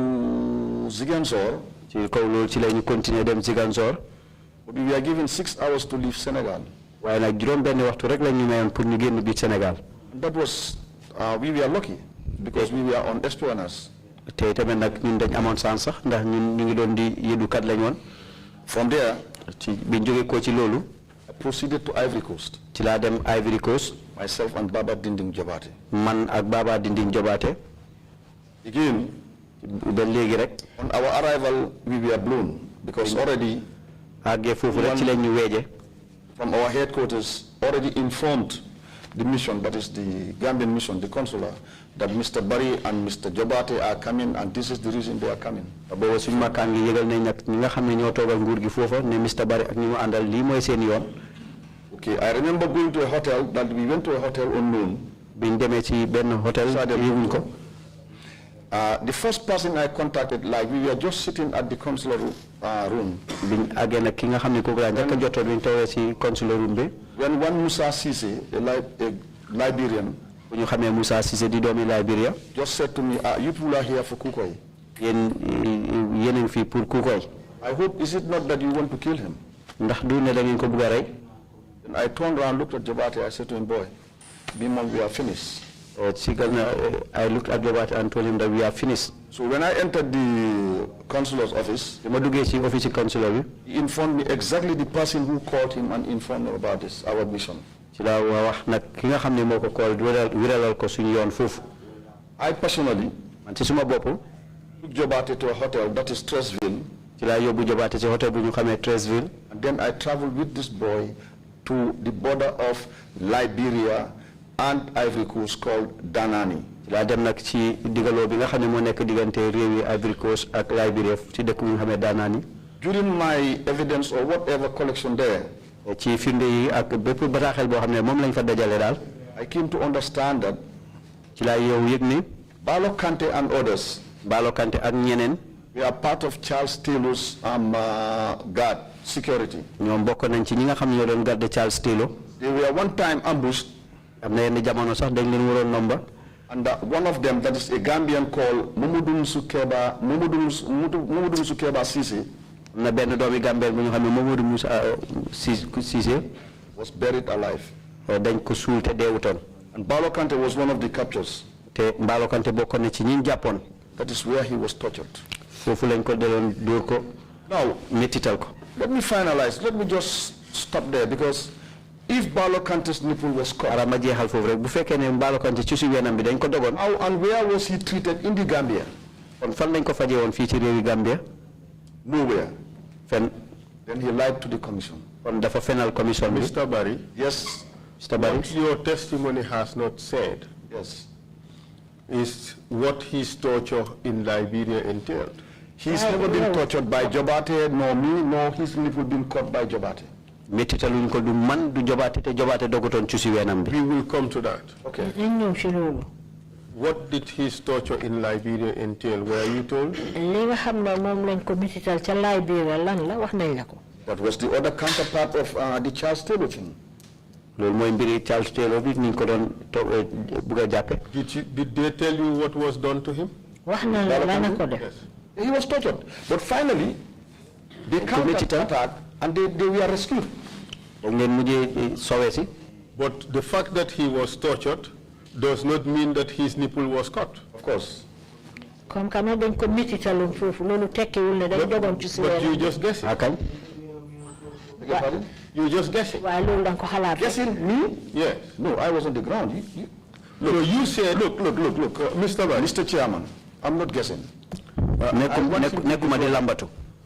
Ziguinchor.
Ci kaw lool ci lañu continuer dem Ziguinchor.
We were given 6 hours to leave Senegal.
Waye nak juroom benn waxtu rek lañu mayon pour ñu génn bi Sénégal.
That was we were lucky because we were on espionage.
Té tamé nak ñun dañ amone chance sax ndax ñun ñu ngi doon di yédu kat lañ won.
From there,
ci biñ joggé ko ci loolu,
I proceeded to Ivory Coast.
Ci la dem Ivory Coast.
Myself and Baba Dinding Jobate.
Man ak Baba Dinding Jobate.
Again,
ben légui rek
on our arrival we were blown because already
agé fofu rek ci lañ ñu wéjé
from our headquarters already informed the mission, that is the Gambian mission, the consular, that Mr. Barry and Mr. Jobate are coming, and this is the reason they are coming. Okay, I remember going to a hotel, that we went to a hotel unknown. The first person I contacted, like we were just sitting at the consular room. When one Musa Sise, a Liberian, just said to me, you people are here for Kukoi. I hope, is it not that you want to kill him? And I turned around, looked at Jabate, I said to him, boy, Bimon, we are finished.
I looked at Jabate and told him that we are finished.
So when I entered the consular's office, he informed me exactly the person who called him and informed me about this, our mission. I personally took Jobate to a hotel, that is Tresville. And then I traveled with this boy to the border of Liberia and Ivory Coast called Danani. During my evidence or whatever collection there, I came to understand that Balo Kante and others we are part of Charles Taylor's guard security. They were one time ambushed, and one of them, that is a Gambian called Mumudum Sukeba Sisi, was buried alive. And Balo Kante was one of the captures. That is where he was tortured. Now, let me finalize. Let me just stop there, because if Balo Kante's nipple was cut, how and where was he treated in the Gambia? Nowhere. Then he lied to the commission.
Mr. Barry?
Yes.
Mr. Barry? What your testimony has not said,
yes,
is what his torture in Liberia entailed.
He's never been tortured by Jobate, nor me, nor his nipple been cut by Jobate.
We will come to that.
Okay.
What did his torture in Liberia entail? Were you told?
That was the other counterpart of the Charles Taylor thing.
Did they tell you what was done to him?
Yes. He was tortured. But finally, they counter-attacked and they were rescued.
But the fact that he was tortured does not mean that his nipple was cut.
Of course.
But you just guess it. You just guess it.
Guessing me?
Yes.
No, I was on the ground.
Look, you said, look,
Mr. Chairman, I'm not guessing.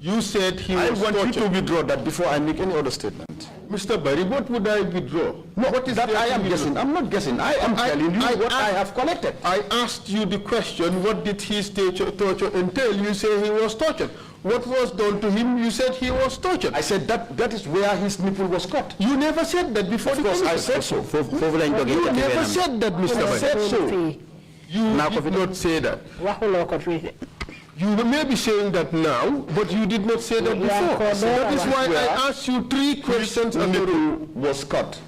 You said he was tortured.
I want you to withdraw that before I make any other statement.
Mr. Barry, what would I withdraw?
No, what is that I am guessing? I'm not guessing. I am telling you what I have collected.
I asked you the question, what did his torture entail? You say he was tortured. What was done to him? You said he was tortured.
I said that is where his nipple was cut.
You never said that before.
Of course, I said so.
You never said that, Mr. Barry.
I said so.
You did not say that. You may be saying that now, but you did not say that before. So that is why I asked you 3 questions.
His nipple was cut.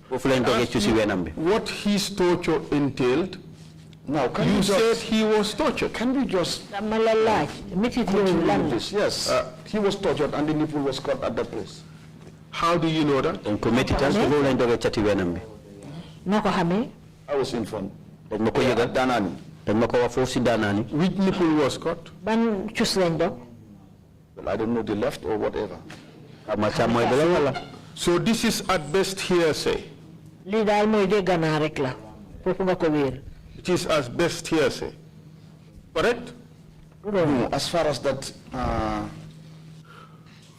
What his torture entailed.
Now,
you said he was tortured.
Can we just this? Yes, he was tortured and the nipple was cut at that place.
How do you know that?
I was informed.
Danani. Which nipple was cut?
Well, I don't know, the left or whatever.
So this is at best hearsay. It is as best hearsay. Correct?
No, as far as that...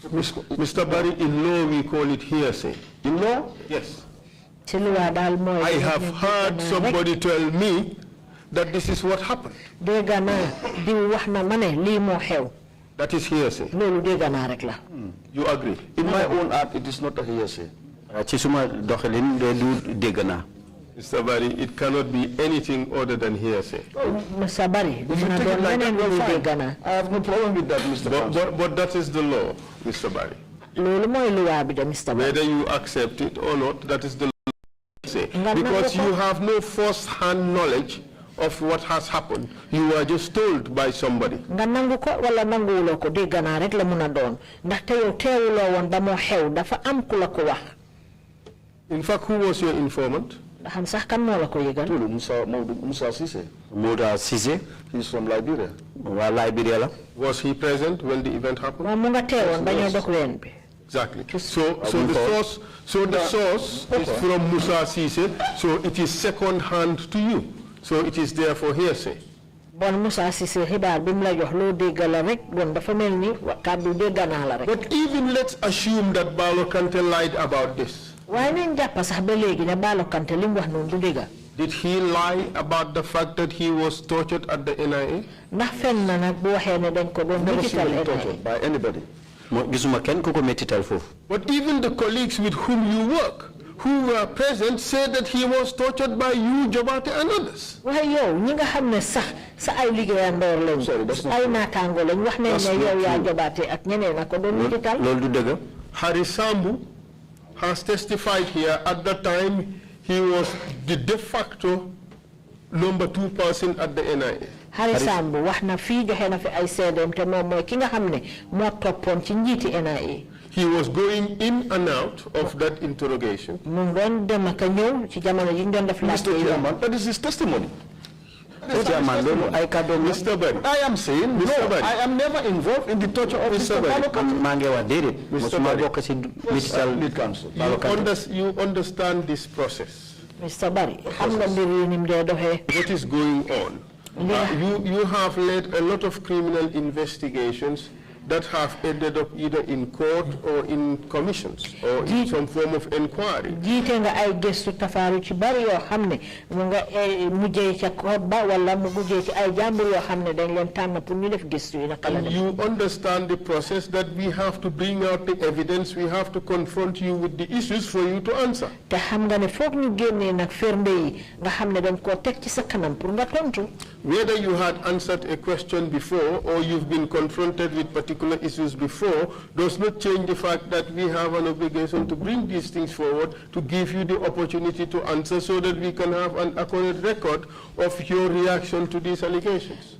Mr. Barry, in law we call it hearsay.
In law?
Yes. I have heard somebody tell me that this is what happened. That is hearsay. You agree?
In my own art, it is not a hearsay.
Mr. Barry, it cannot be anything other than hearsay.
Mr. Barry, if you take it like that, you're fine. I have no problem with that, Mr.
But that is the law, Mr. Barry. Whether you accept it or not, that is the law. Because you have no first-hand knowledge of what has happened. You are just told by somebody. In fact, who was your informant?
Musa Sise. He's from Liberia.
Was he present when the event happened? Exactly. So the source is from Musa Sise, so it is second hand to you. So it is therefore hearsay. But even let's assume that Balo Kante lied about this. Did he lie about the fact that he was tortured at the NIA?
Never seen him tortured by anybody.
But even the colleagues with whom you work, who were present, said that he was tortured by you, Jobate, and others.
Sorry, that's not
Harry Sambu has testified here at the time he was the de facto number 2 person at the NIA.
Harry Sambu waxna fi joxe na fi ay sédem té mom moy ki nga xamné mo topon ci njiti NIA.
He was going in and out of that interrogation.
Mr. Chairman, that is his testimony.
Mr. Barry.
I am saying, Mr. Barry. I am never involved in the torture of Mr. Barry.
You understand this process.
Mr. Barry,
what is going on? You have led a lot of criminal investigations that have ended up either in court or in commissions or in some form of inquiry.
You
understand the process that we have to bring out the evidence, we have to confront you with the issues for you to answer. Whether you had answered a question before or you've been confronted with particular issues before does not change the fact that we have an obligation to bring these things forward to give you the opportunity to answer so that we can have an accurate record of your reaction to these allegations.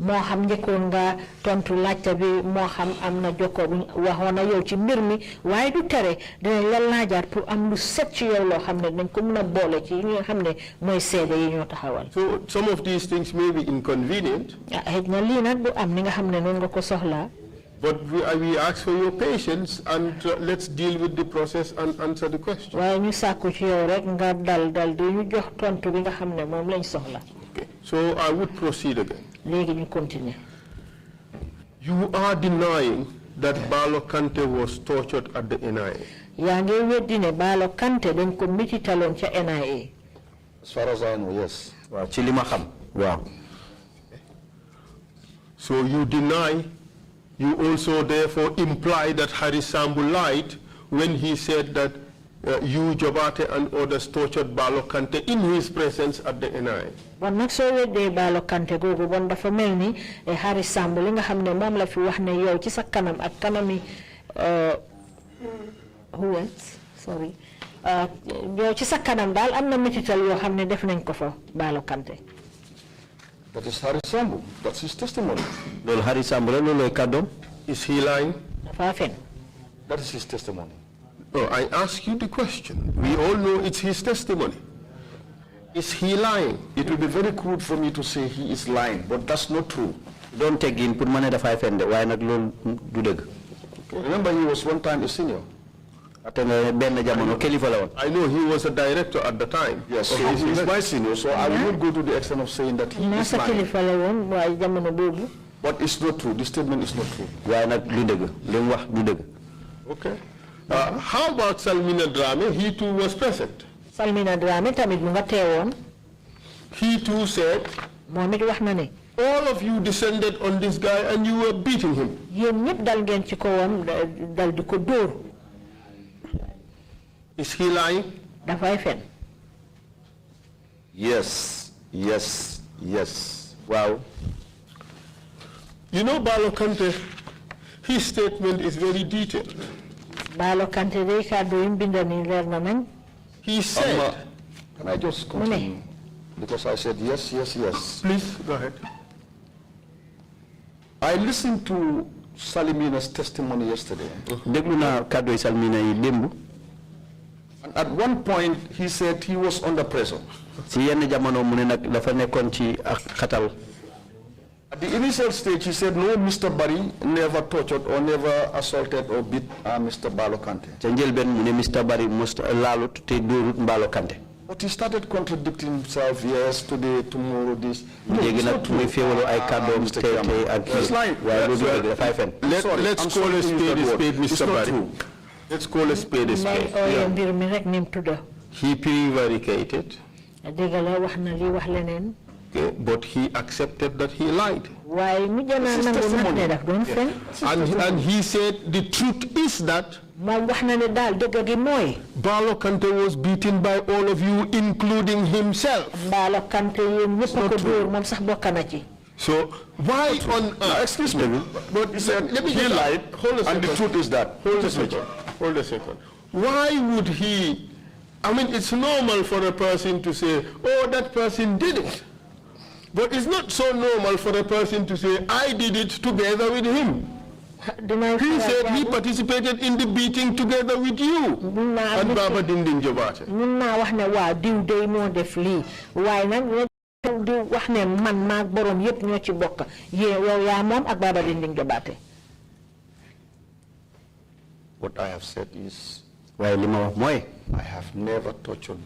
So some of these things may be inconvenient. But we ask for your patience and let's deal with the process and answer the question. Okay. So I would proceed again. You are denying that Balo Kante was tortured at the NIA.
As far as I know, yes.
Wow.
So you deny. You also therefore imply that Harry Sambu lied when he said that you, Jobate, and others tortured Balo Kante in his presence at the NIA.
Harry Sambu li nga xamne mom la fi wax ne yow ci sa kanam ak kanami who else sorry yow ci sa kanam dal amna metital yo xamne def nañ ko fa Balo Kante.
That is Harry Sambu. That's his testimony.
Harry Sambu,
is he lying?
That is his testimony.
No, I ask you the question. We all know it's his testimony. Is he lying?
It will be very crude for me to say he is lying, but that's not true.
Don't take in, put money the 5 and why not do the.
Remember, he was one time a senior.
I know he was a director at the time.
Yes, so he is my senior, so I will not go to the extent of saying that he is lying. But it's not true. This statement is not true.
Why not do the?
Okay. How about Salmina Drame? He too was present.
Salmina Dramé tamit mu nga teewoon.
He too said,
moom it wax na ne.
all of you descended on this guy and you were beating him.
Yéen ñëpp dal ngeen ci kawam dal di ko dóor.
Is he lying?
Dafay fen.
Yes, yes, yes.
Wow. You know, Balo Kante, his statement is very detailed.
Balo Kante day kàddu yim binda ni leer na nañ.
He said,
can I just continue? Because I said yes, yes, yes.
Please, go ahead.
I listened to Salimina's testimony yesterday.
Déglu naa kàddu Salmina yi démb.
And at one point, he said he was under pressure.
Si yenn jamono mu ne nag dafa nekkoon ci ak xatal.
At the initial stage, he said, no, Mr. Barry never tortured or never assaulted or beat Mr. Balo Kante.
Ca njëlbeen mu ne Mr. Barry must laalut te dóorut Balo Kante.
But he started contradicting himself, yes, today, tomorrow, this. No,
léegi nag muy féewaloo ay kàddoom tey ak waaye loolu yëpp dafay fen.
Let's call a spade a spade, Mr. Barry. Let's call a spade a spade.
mbir mi rek nim tudda.
He prevaricated.
Dëgg la wax na li wax leneen.
Okay, but he accepted that he lied.
Waaye mu jana nangu nag ne daf doon fen.
And he said the truth is that
moom wax na ne daal dëgg gi mooy.
Balo Kante was beaten by all of you, including himself.
Balo Kante yéen ñëpp a ko dóor moom sax bokk na ci.
So why on earth?
Excuse me, but he said he lied, and the truth is that.
Hold a second. Why would he? I mean, it's normal for a person to say, oh, that person did it. But it's not so normal for a person to say, I did it together with him. He said he participated in the beating together with you. And Baba Dindin Jobate.
Muna wax ne waa diw day moo def lii waaye nag diw wax ne man maag borom yëpp ñoo ci bokk yow yaa moom ak Baba Dindin Jobate.
What I have said is,
waaye li ma wax mooy.
I have never tortured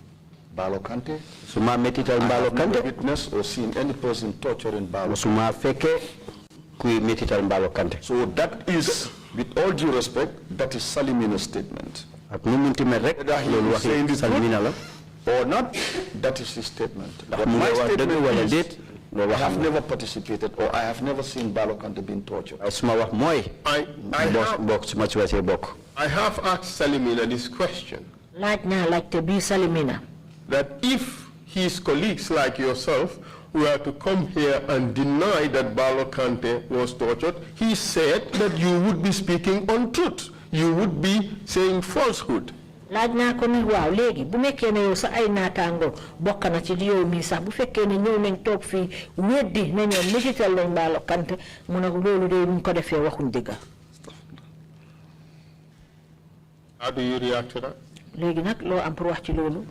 Balo Kante.
Suma metital Balo Kante.
I have never witnessed or seen any person torturing Balo.
Suma fekke kuy metital Balo Kante.
So that is, with all due respect, that is Salimina's statement.
Ak nu munti mel rek loolu wax Salimina la.
Or not, that is his statement. But
mu
my
wax dëgg wala
statement
déet
is,
loolu
I
wax
have never participated or I have never seen Balo Kante being tortured.
ay suma wax mooy. bokk suma ci wàccee bokk.
I have asked Salimina this question.
Laaj naa laajte bii Salimina.
That if his colleagues like yourself were to come here and deny that Balo Kante was tortured, he said that you would be speaking untruth. You would be saying falsehood.
Laaj naa ko ni waaw léegi bu nekkee ne yow sa ay naataango bokk na ci yow mii sax bu fekkee ne ñëw nañ toog fii weddi ne ñoom metital lañ Balo Kante mu ne loolu de ñu ko defee waxuñ dëgg.
How do you react to that?
Léegi nag loo am pour wax ci loolu.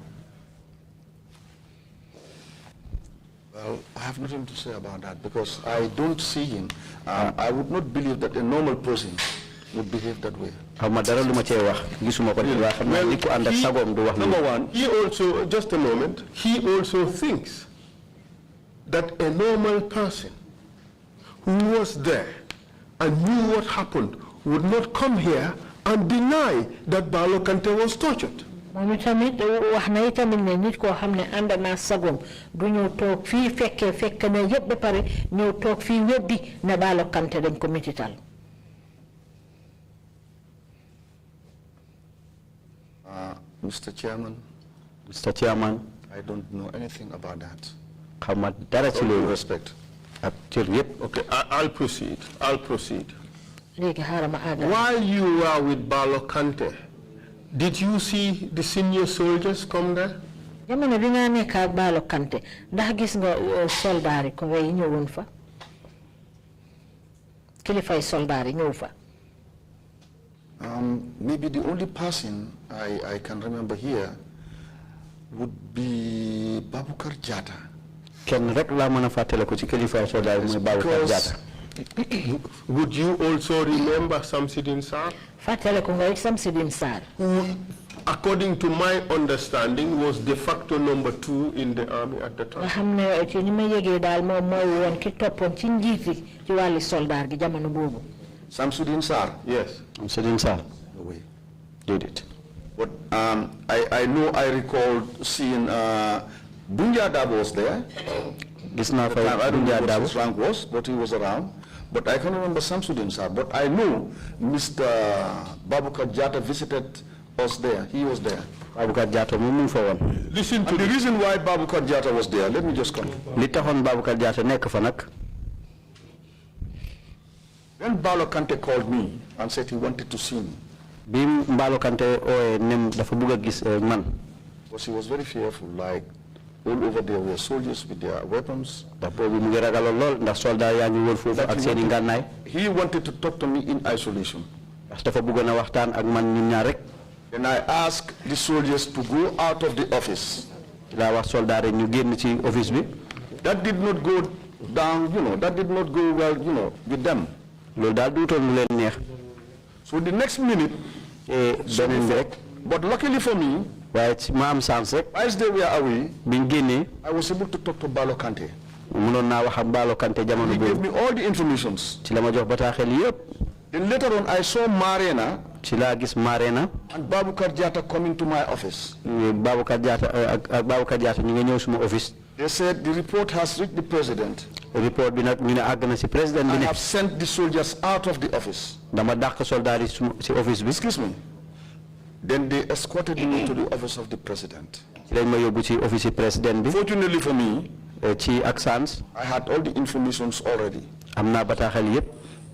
Well, I have nothing to say about that because I don't see him. I would not believe that a normal person would behave that way.
Number one, he also, just a moment, he also thinks that a normal person who was there and knew what happened would not come here and deny that Balo Kante was tortured.
Moom tamit wax na itamit ne nit koo xam ne ànd naa sagom du ñëw toog fii fekk na yëpp ba pare ñëw toog fii weddi ne Balo Kante dañ ko metital.
Mr. Chairman.
Mr. Chairman.
I don't know anything about that.
Xawma dara ci loolu.
Respect.
Ak cër yëpp.
Okay, I'll proceed.
Léegi xaaral ma àggal.
While you were with Balo Kante, did you see the senior soldiers come there?
Jamono bi nga nekk ak Balo Kante ndax gis nga soldaar yi ko way ñëwoon fa. Kilifay soldaar yi ñëw fa.
Maybe the only person I can remember here would be Babukar Jata.
Kenn rek laa mën a fàttale ko ci kilifay soldaar yi mooy Babukar Jata.
Would you also remember Samsidine Sarr?
Who,
according to my understanding, was de facto number 2 in the army at the time.
Samsudin Sarr?
Yes.
Samsudin Sarr?
No way.
Did it.
But I know I recall seeing Bunja Dabo was there. I don't know what his rank was, but he was around. But I can't remember Samsudin sir. But I know Mr. Babukar Jatta visited us there. He was there.
Babukar Jatta moving forward.
Listen to the reason why Babukar Jatta was there. Let me just come.
Litahon Babukar Jatta nek fanak.
When Balo Kante called me and said he wanted to see me,
Bim Balo Kante o nem dafa buga gis man.
Because he was very fearful, like all over there were soldiers with their weapons. He wanted to talk to me in isolation. Then I asked the soldiers to go out of the office. That did not go down, that did not go well, with them. So the next minute, but luckily for me, whilst they were away, I was able to talk to Balo Kante. He gave me all the informations. Then later on, I saw Marena and Babukar Jatta coming to my office. They said the report has reached the president. I have sent the soldiers out of the office. Excuse me. Then they escorted me to the office of the president. Fortunately for me, I had all the informations already.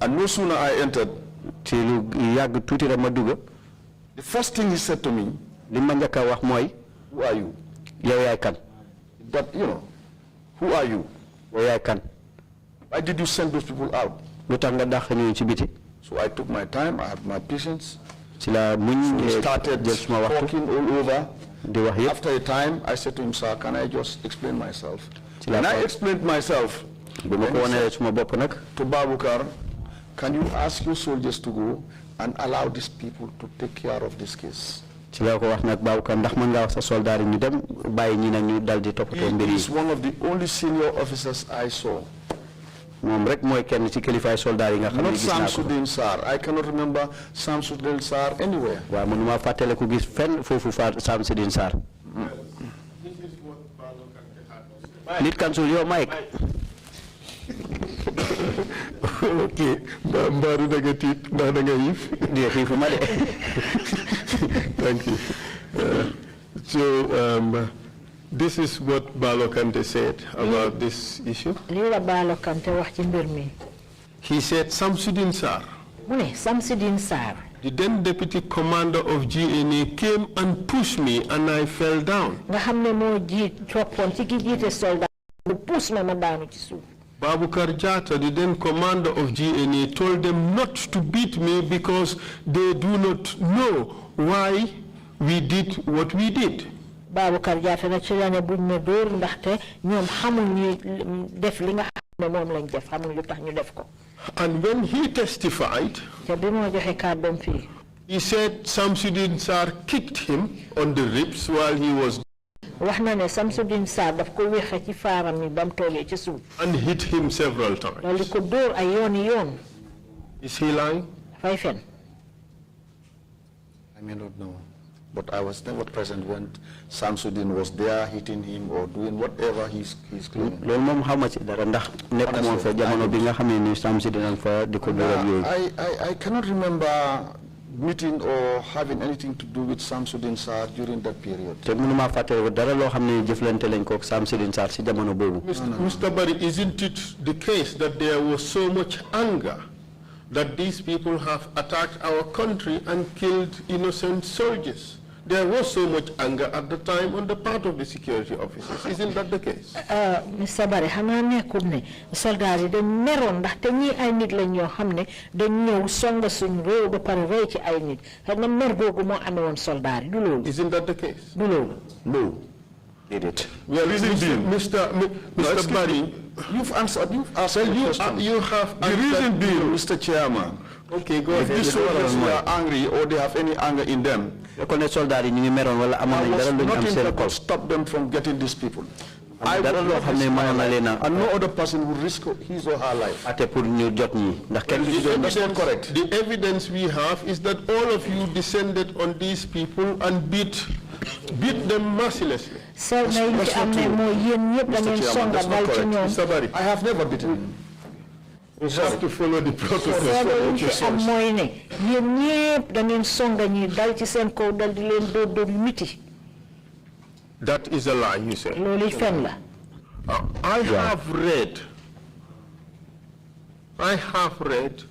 And no sooner I entered, the first thing he said to me, who are you? But who are you? Why did you send those people out? So I took my time, I had my patience. So we started talking all over. After a time, I said to him, sir, can I just explain myself? When I explained myself, to Babukar, can you ask your soldiers to go and allow these people to take care of this case? He is one of the only senior officers I saw. Not Samsudin Sar. I cannot remember Samsudin Sar anywhere.
Need cancel your mic.
Okay. Thank you. This is what Balo Kante said about this issue. He said, Samsudin Sar, the then deputy commander of GNA, came and pushed me and I fell down. Babukar Jatta, the then commander of GNA, told them not to beat me because they do not know why we did what we did.
Babukar Jatta na ci la ne buñ me door ndaxte ñom xamuñ def li nga xamne mom lañ def xamuñ lu tax ñu def ko.
And when he testified, he said Samsudin Sar kicked him on the ribs while he was and hit him several times. Is he lying?
I may not know, but I was never present when Samsudin was there hitting him or doing whatever he's claiming. I cannot remember meeting or having anything to do with Samsudin Sar during that period.
Mr. Barry, isn't it the case that there was so much anger that these people have attacked our country and killed innocent soldiers? There was so much anger at the time on the part of the security officers. Isn't that the case?
Mr. Barry, xana nekkul ne soldat yi dañ meron ndax te ñi ay nit lañ ñoo xamne dañ ñew songa suñ réew ba pare rey ci ay nit xana mer gogu mo amé won soldat yi du lolu.
Isn't that the case?
Du lolu.
No. Did it?
Well, Mr. Barry,
you've answered. You have
the
reason being, Mr. Chairman.
Okay, go ahead.
If these soldiers were angry or they have any anger in them, nothing could stop them from getting these people. I would not risk my life, and no other person would risk his or her life. That's not correct.
The evidence we have is that all of you descended on these people and beat them mercilessly.
That's not true. Mr. Barry, I have never beaten him.
We have to follow the protocol. That is a lie, you say. I have read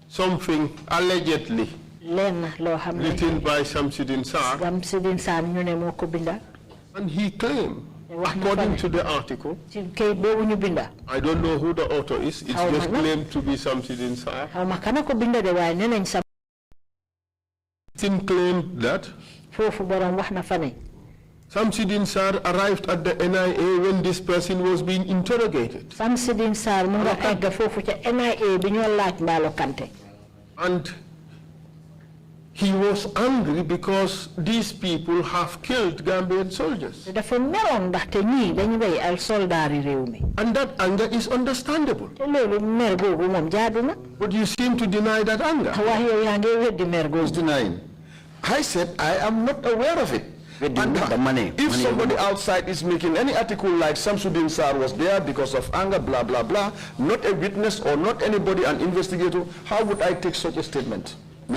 something allegedly written by Samsidin Sarr, and he claimed, according to the article, I don't know who the author is, it's just claimed to be Samsidin Sarr. It claimed that Samsidin Sarr arrived at the NIA when this person was being interrogated.
Samsidin Sarr munga egga fofu ca NIA bi ñoo laaj Mballo Kante.
And he was angry because these people have killed Gambian soldiers.
Dafa meron ndaxte ñi dañu bay ay soldari réew mi.
And that anger is understandable.
Te lolu mer gogu mom jaadu na.
But you seem to deny that anger.
Wax yow yaa ngi weddi mer gogu.
Denying. I said I am not aware of it. And if somebody outside is making any article like Samsudin Sarr was there because of anger, blah, blah, blah, not a witness or not anybody, an investigator, how would I take such a statement?
The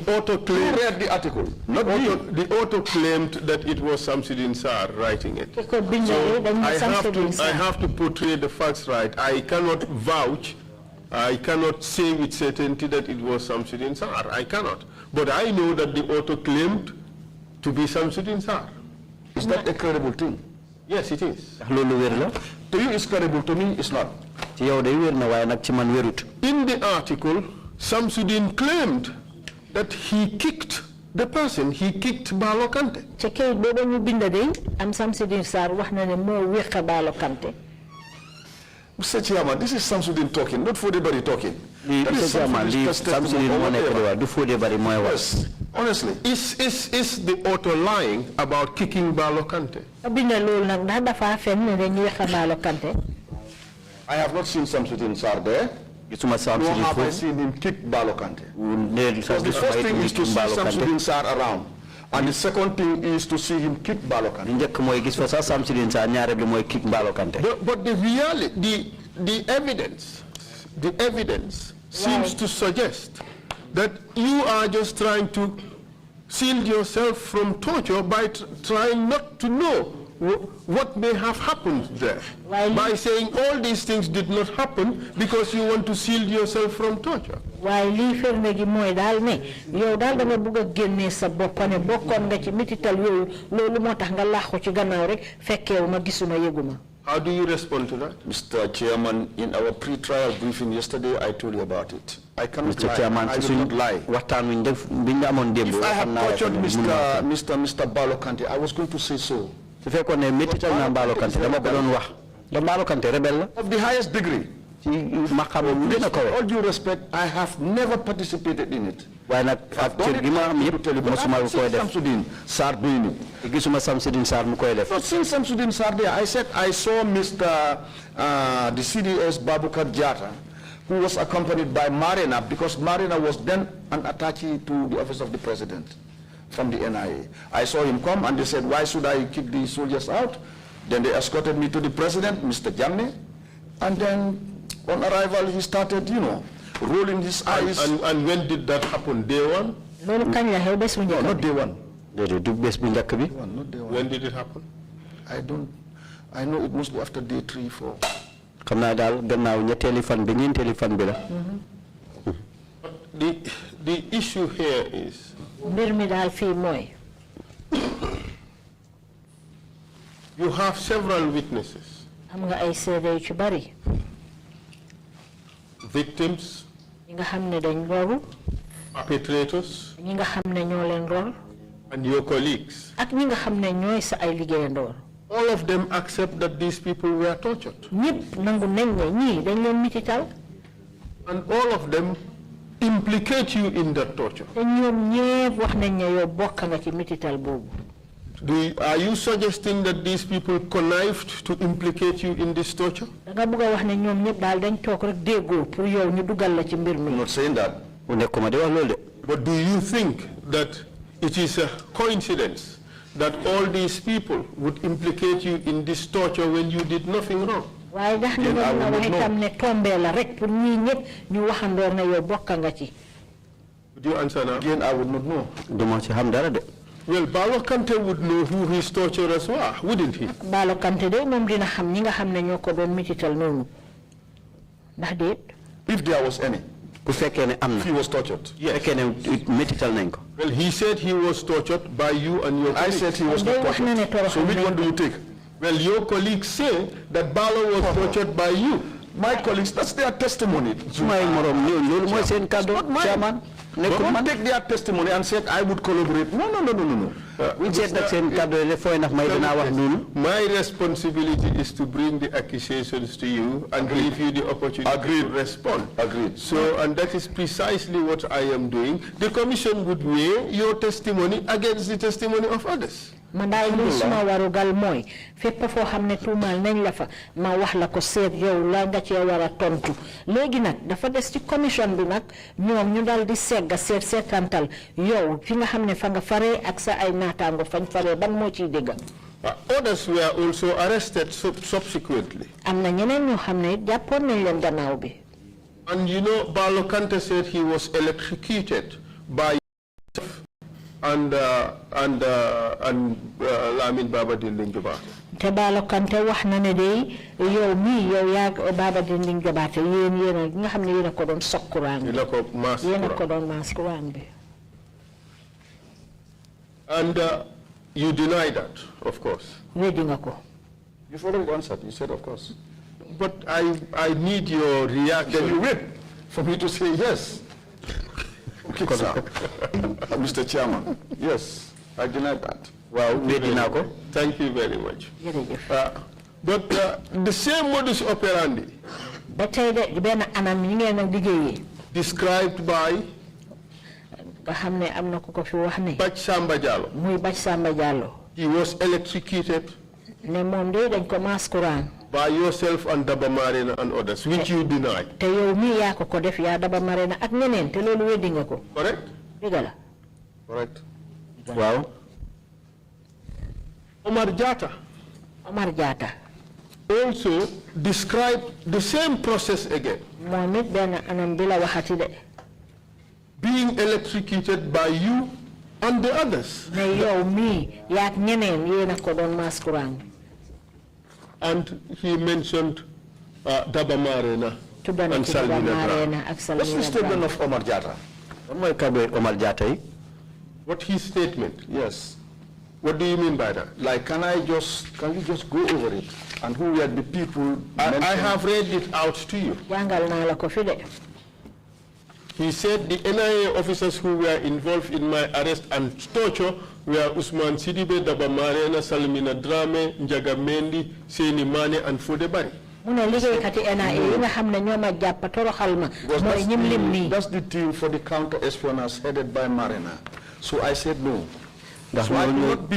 author claimed,
who read the article? Not
the author claimed that it was Samsudin Sarr writing it. So I have to portray the facts right. I cannot vouch, I cannot say with certainty that it was Samsudin Sarr. I cannot. But I know that the author claimed to be Samsudin Sarr.
Is that a credible thing?
Yes, it is.
To you it's credible, to me it's not.
In the article, Samsudin claimed that he kicked the person, he kicked Mballo Kante. Mr. Chairman, this is Samsudin talking, not FODAY talking. Honestly, is the author lying about kicking Mballo Kante?
I have not seen Samsudin Sarr there. Nor have I seen him kick Mballo Kante. The first thing is to see Samsudin Sarr around. And the second thing is to see him kick Mballo Kante. But the reality, the evidence seems to suggest that you are just trying to shield yourself from torture by trying not to know what may have happened there. By saying all these things did not happen because you want to shield yourself from torture.
Why li ferne gi moy dal ne yow dal da nga bëgg génné sa bop ne bokkon nga ci mitital yoyu lolu motax nga laxu ci gannaaw rek fekkew ma gisuma yeguma.
How do you respond to that?
Mr. Chairman, in our pre-trial briefing yesterday, I told you about it. I cannot
Mr. Chairman,
I will not lie. If I had tortured Mr. Mballo Kante, I was going to say so. Of the highest degree. With all due respect, I have never participated in it. I've done it, but I've seen Samsudin Sarr doing it. Not seen Samsudin Sarr there. I said I saw Mr. The CDS Babukar Jata, who was accompanied by Marina, because Marina was then an attaché to the office of the president from the NIA. I saw him come and they said, why should I kick the soldiers out? Then they escorted me to the president, Mr. Jamne, and then on arrival he started, rolling his eyes.
And when did that happen? Day one?
No, not day one.
Not day one. When did it happen?
I know it must be after day 3, 4.
The issue here is you have several witnesses. Victims, perpetrators, and your colleagues. All of them accept that these people were tortured. And all of them implicate you in that torture. Are you suggesting that these people connived to implicate you in this torture?
I'm not saying that.
But do you think that it is a coincidence that all these people would implicate you in this torture when you did nothing wrong?
Would
you answer now?
Again, I would not know.
Well, Balo Kante would know who his torturers were, wouldn't he?
Balo Kante de mom dina xam ñi nga xam ne ñoko doon mitital nonu. Ndax deet?
If there was any. He was tortured.
Yes. Well, he said he was tortured by you and your colleagues.
I said he was not tortured. So which one do you take?
Well, your colleagues say that Balo was tortured by you.
My colleagues, that's their testimony. Don't take their testimony and say, I would collaborate. No.
My responsibility is to bring the accusations to you and give you the opportunity to respond.
Agreed.
So, and that is precisely what I am doing. The commission would weigh your testimony against the testimony of others.
Manday li suma warugal moy fepp fo xamne tumal nañ la fa ma wax la ko seet yow la nga ci wara tontu legi nak dafa dess ci commission bi nak ñoom ñu dal di segga seetantal yow fi nga xamne fa nga faré ak sa ay natango fañ faré ban mo ci dégg.
Others were also arrested subsequently.
Amna ñeneen ñu xamne jappon nañ leen gannaaw bi.
And you know, Balo Kante said he was electrocuted by and Lamin Baba Dinding Jabate.
Te Balo Kante wax na ne de yow mi yow yak Baba Dinding Jabate yeen nga xamne yeen ko doon sokkurang bi. Yeen ko doon maskurang bi.
And you deny that, of course.
Weddi nga ko.
You've already answered. You said of course.
But I need your reaction.
You wait for me to say yes. Okay, sir. Mr. Chairman, yes, I deny that.
Well, thank you very much. But the same modus operandi described by Bach Samba Jallow. He was electrocuted by yourself and Daba Marina and others, which you deny. Correct? Correct.
Wow.
Omar Jatta also described the same process again. Being electrocuted by you and the others. And he mentioned Daba Marina and Salmina.
What's the statement of Omar Jatta?
What his statement?
Yes.
What do you mean by that?
Like, can you just go over it? And who were the people?
I have read it out to you. He said the NIA officers who were involved in my arrest and torture were Usman Sidibe, Daba Marina, Salmina Drame, Njaga Mendi, Seni Mane, and FODAY.
That's the team for the counter-espionage headed by Marina. So I said no.
That's why not be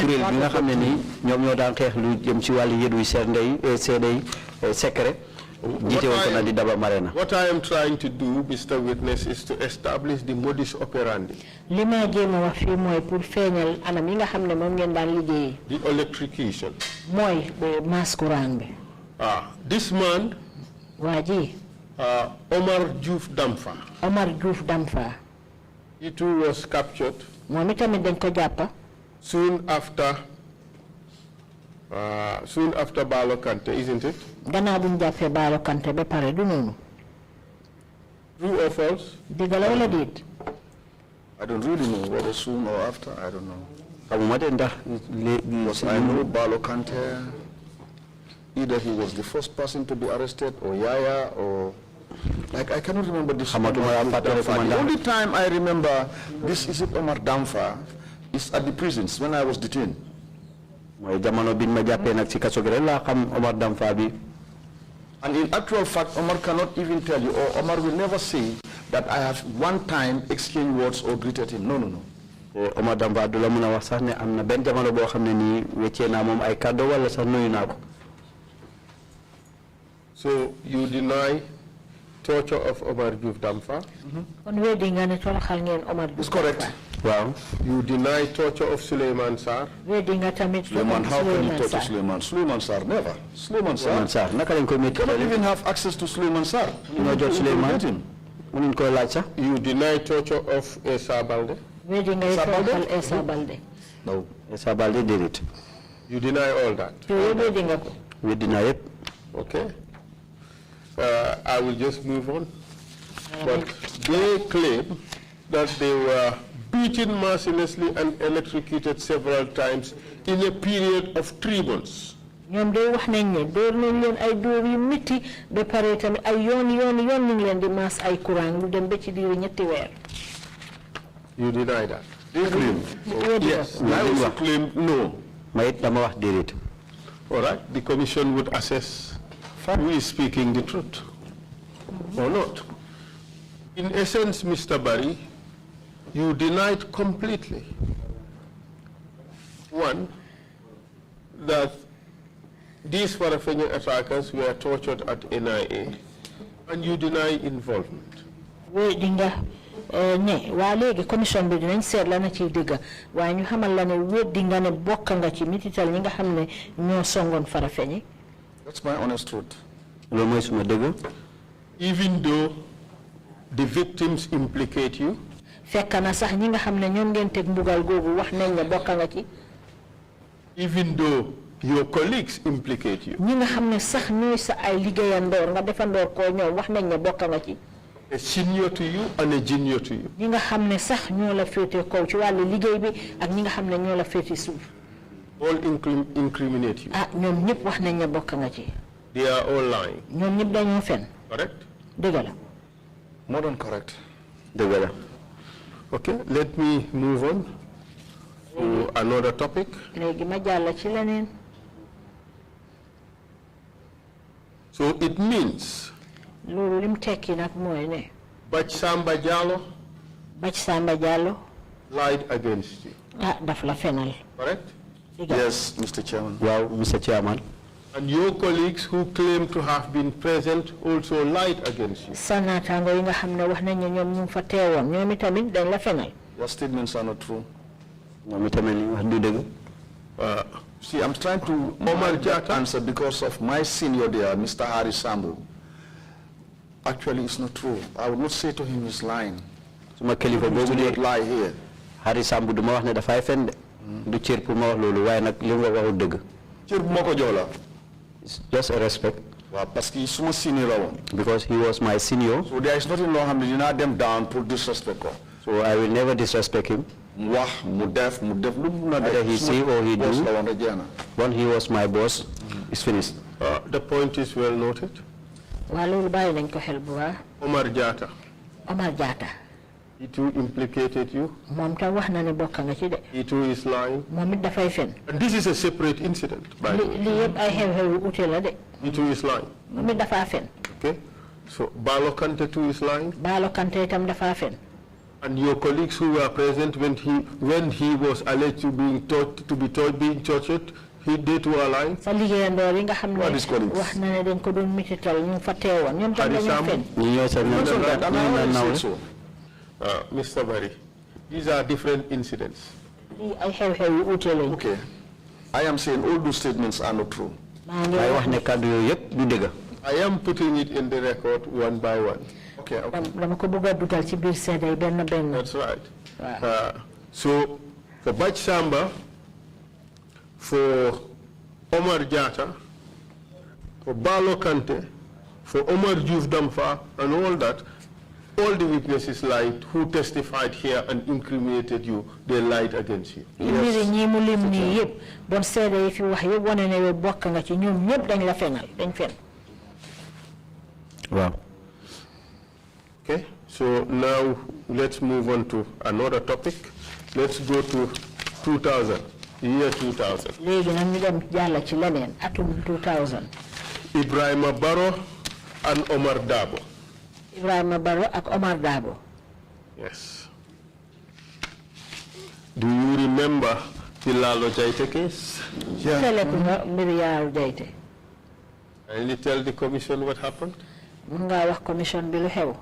What I am trying to do, Mr. Witness, is to establish the modus operandi. The electrocution. This man, Omar Diouf Damfa. He too was captured soon after Balo Kante, isn't it? True or false?
I don't really know whether soon or after, I don't know. Because I know Balo Kante, either he was the first person to be arrested or Yaya or like I cannot remember this. The only time I remember this is it Omar Damfa is at the prisons when I was detained. And in actual fact, Omar cannot even tell you, or Omar will never say that I have one time exchanged words or greeted him. No.
Omar Damba du la mën a wax sax ne am na benn jamono boo xam ne nii weccee naa moom ay kàddu wala sax nuyu naa ko.
So you deny torture of Omar Diouf Damfa?
kon weddi nga ne toroxal ngeen Omar Diouf.
It's correct.
Waaw.
You deny torture of Suleiman Sarr?
weddi nga tamit
Suleiman, how can you torture
Sarr.
Suleiman? Suleiman Sarr, never. Suleiman
Suleiman
Sarr.
Sarr naka lañ ko métti.
You don't even have access to Suleiman Sarr.
ñoo jot Suleiman mënuñ koy laaj sax.
You deny torture of Essa Balde?
weddi nga toroxal Essa Balde.
No, Essa Balde did it.
You deny all that?
te weddi nga ko.
weddi naa yëpp.
Okay. I will just move on. But they claim that they were beaten mercilessly and electrocuted several times in a period of 3 months.
ñoom day wax nañ ne door nañ leen ay door yu métti ba pare tamit ay yoon ñu ngi leen di maas ay courant lu dem ba ci diiru 3 weer.
You deny that?
They claim.
Yes. I also claim no.
ma it dama wax déedéet.
All right. The commission would assess who is speaking the truth or not. In essence, Mr. Barry, you denied completely, one, that these Farafenni attackers were tortured at NIA, and you deny involvement.
weddi nga ne waa léegi commission bi dinañ seet la na ciy dëgga waaye ñu xamal la ne weddi nga ne bokk nga ci mitital ñi nga xam ne ñoo songoon Farafenni.
That's my honest truth.
loolu mooy suma dëgg.
Even though the victims implicate you?
fekk na sax ñi nga xam ne ñoom ngeen teg mbugal googu wax nañ ne bokk nga ci.
Even though your colleagues implicate you?
ñi nga xam ne sax ñooy sa ay liggéeyandoor nga defandoor koo ñoom wax nañ ne bokk nga ci.
A senior to you and a junior to you?
ñi nga xam ne sax ñoo la féete kaw ci wàllu liggéey bi ak ñi nga xam ne ñoo la féete suuf.
All incriminate you?
ah ñoom ñëpp wax nañ ne bokk nga ci.
They are all lying?
ñoom ñëpp dañoo fen.
Correct?
dëgg la.
More than correct.
dëgg la.
Okay, let me move on to another topic.
léegi ma jàll ci leneen.
So it means
loolu lim tekki nag mooy ne.
Bach Samba Diallo
Bach Samba Diallo.
lied against you.
ah daf la fenal.
Correct?
Yes, Mr. Chairman.
waaw Mr. Chairman.
And your colleagues who claim to have been present also lied against you.
sa naataango yi nga xam ne wax nañ ne ñoom ñu ngi fa teewoon ñoom itamit dañ la fenal.
Your statements are not true.
moom itamit li wax du dëgg.
See, I'm trying to
Omar Jata
answer because of my senior there, Mr. Hari Sambu. Actually, it's not true. I would not say to him he's lying.
suma kilifa
He
boobu
did
de
not lie here.
Hari Sambu du ma wax ne dafay fen de. du cër pour ma wax loolu waaye nag li nga waxul dëgg.
Cër bu ma ko jox la.
It's just a respect.
Waaw, parce que suma senior la woon.
because he was my senior.
So there is nothing wrong with dinaa dem down pour disrespect ko.
so I will never disrespect him.
Mu wax mu def lu mu na
Either he say or he do.
boss la woon rek jeex na.
when he was my boss. it's finished.
The point is well noted.
waa loolu bàyyi nañ ko xel bu baax.
Omar Jata,
Omar Jata.
he too implicated you.
moom tam wax na ne bokk nga ci de.
He too is lying.
moom it dafay fen.
And this is a separate incident, by the way.
lii yëpp ay xew-xew yu ute la de.
He too is lying.
moom it dafa fen.
Okay? So Balo Kante too is lying.
Baalo Kante itam dafa fen.
And your colleagues who were present when he was alleged to being tortured, they too are lying.
sa liggéeyandoor yi nga xam ne
What is colleagues?
wax na ne dañ ko doon mitital ñu fa teewoon ñoom tam dañoo fen.
ñi ñooy sa
Mention that, and I already
nawle.
said so.
Mr. Barry, these are different incidents.
lii ay xew-xew yu ute lañ.
Okay. I am saying all those statements are not true.
maa ngi
waaye
wax
wax ne kàddu yooyu yëpp du dëgg.
I am putting it in the record one by one.
Okay, okay.
dama ko bëgg a dugal ci biir seede yi benn benn.
That's right. So for Bach Samba, for Omar Jata, for Balo Kante, for Omar Diouf Damfa, and all that, all the witnesses lied who testified here and incriminated you. They lied against you.
mbiri ñii mu lim nii yëpp bon seede yi fi wax yëpp wane ne yow bokk nga ci ñoom ñëpp dañ la fenal dañ fen.
waaw.
Okay, so now let's move on to another topic. Let's go to 2000, year 2000.
léegi nag ñu dem jàll ci leneen atum 2000.
Ibrahima Barrow and Omar Dabo.
Ibrahima Barrow ak Omar Dabo.
Yes. Do you remember the Lalo Jaite case?
Tele ko nga mbiri Yalo Jaite.
Can you tell the commission what happened?
Nga wax commission bi lu xew.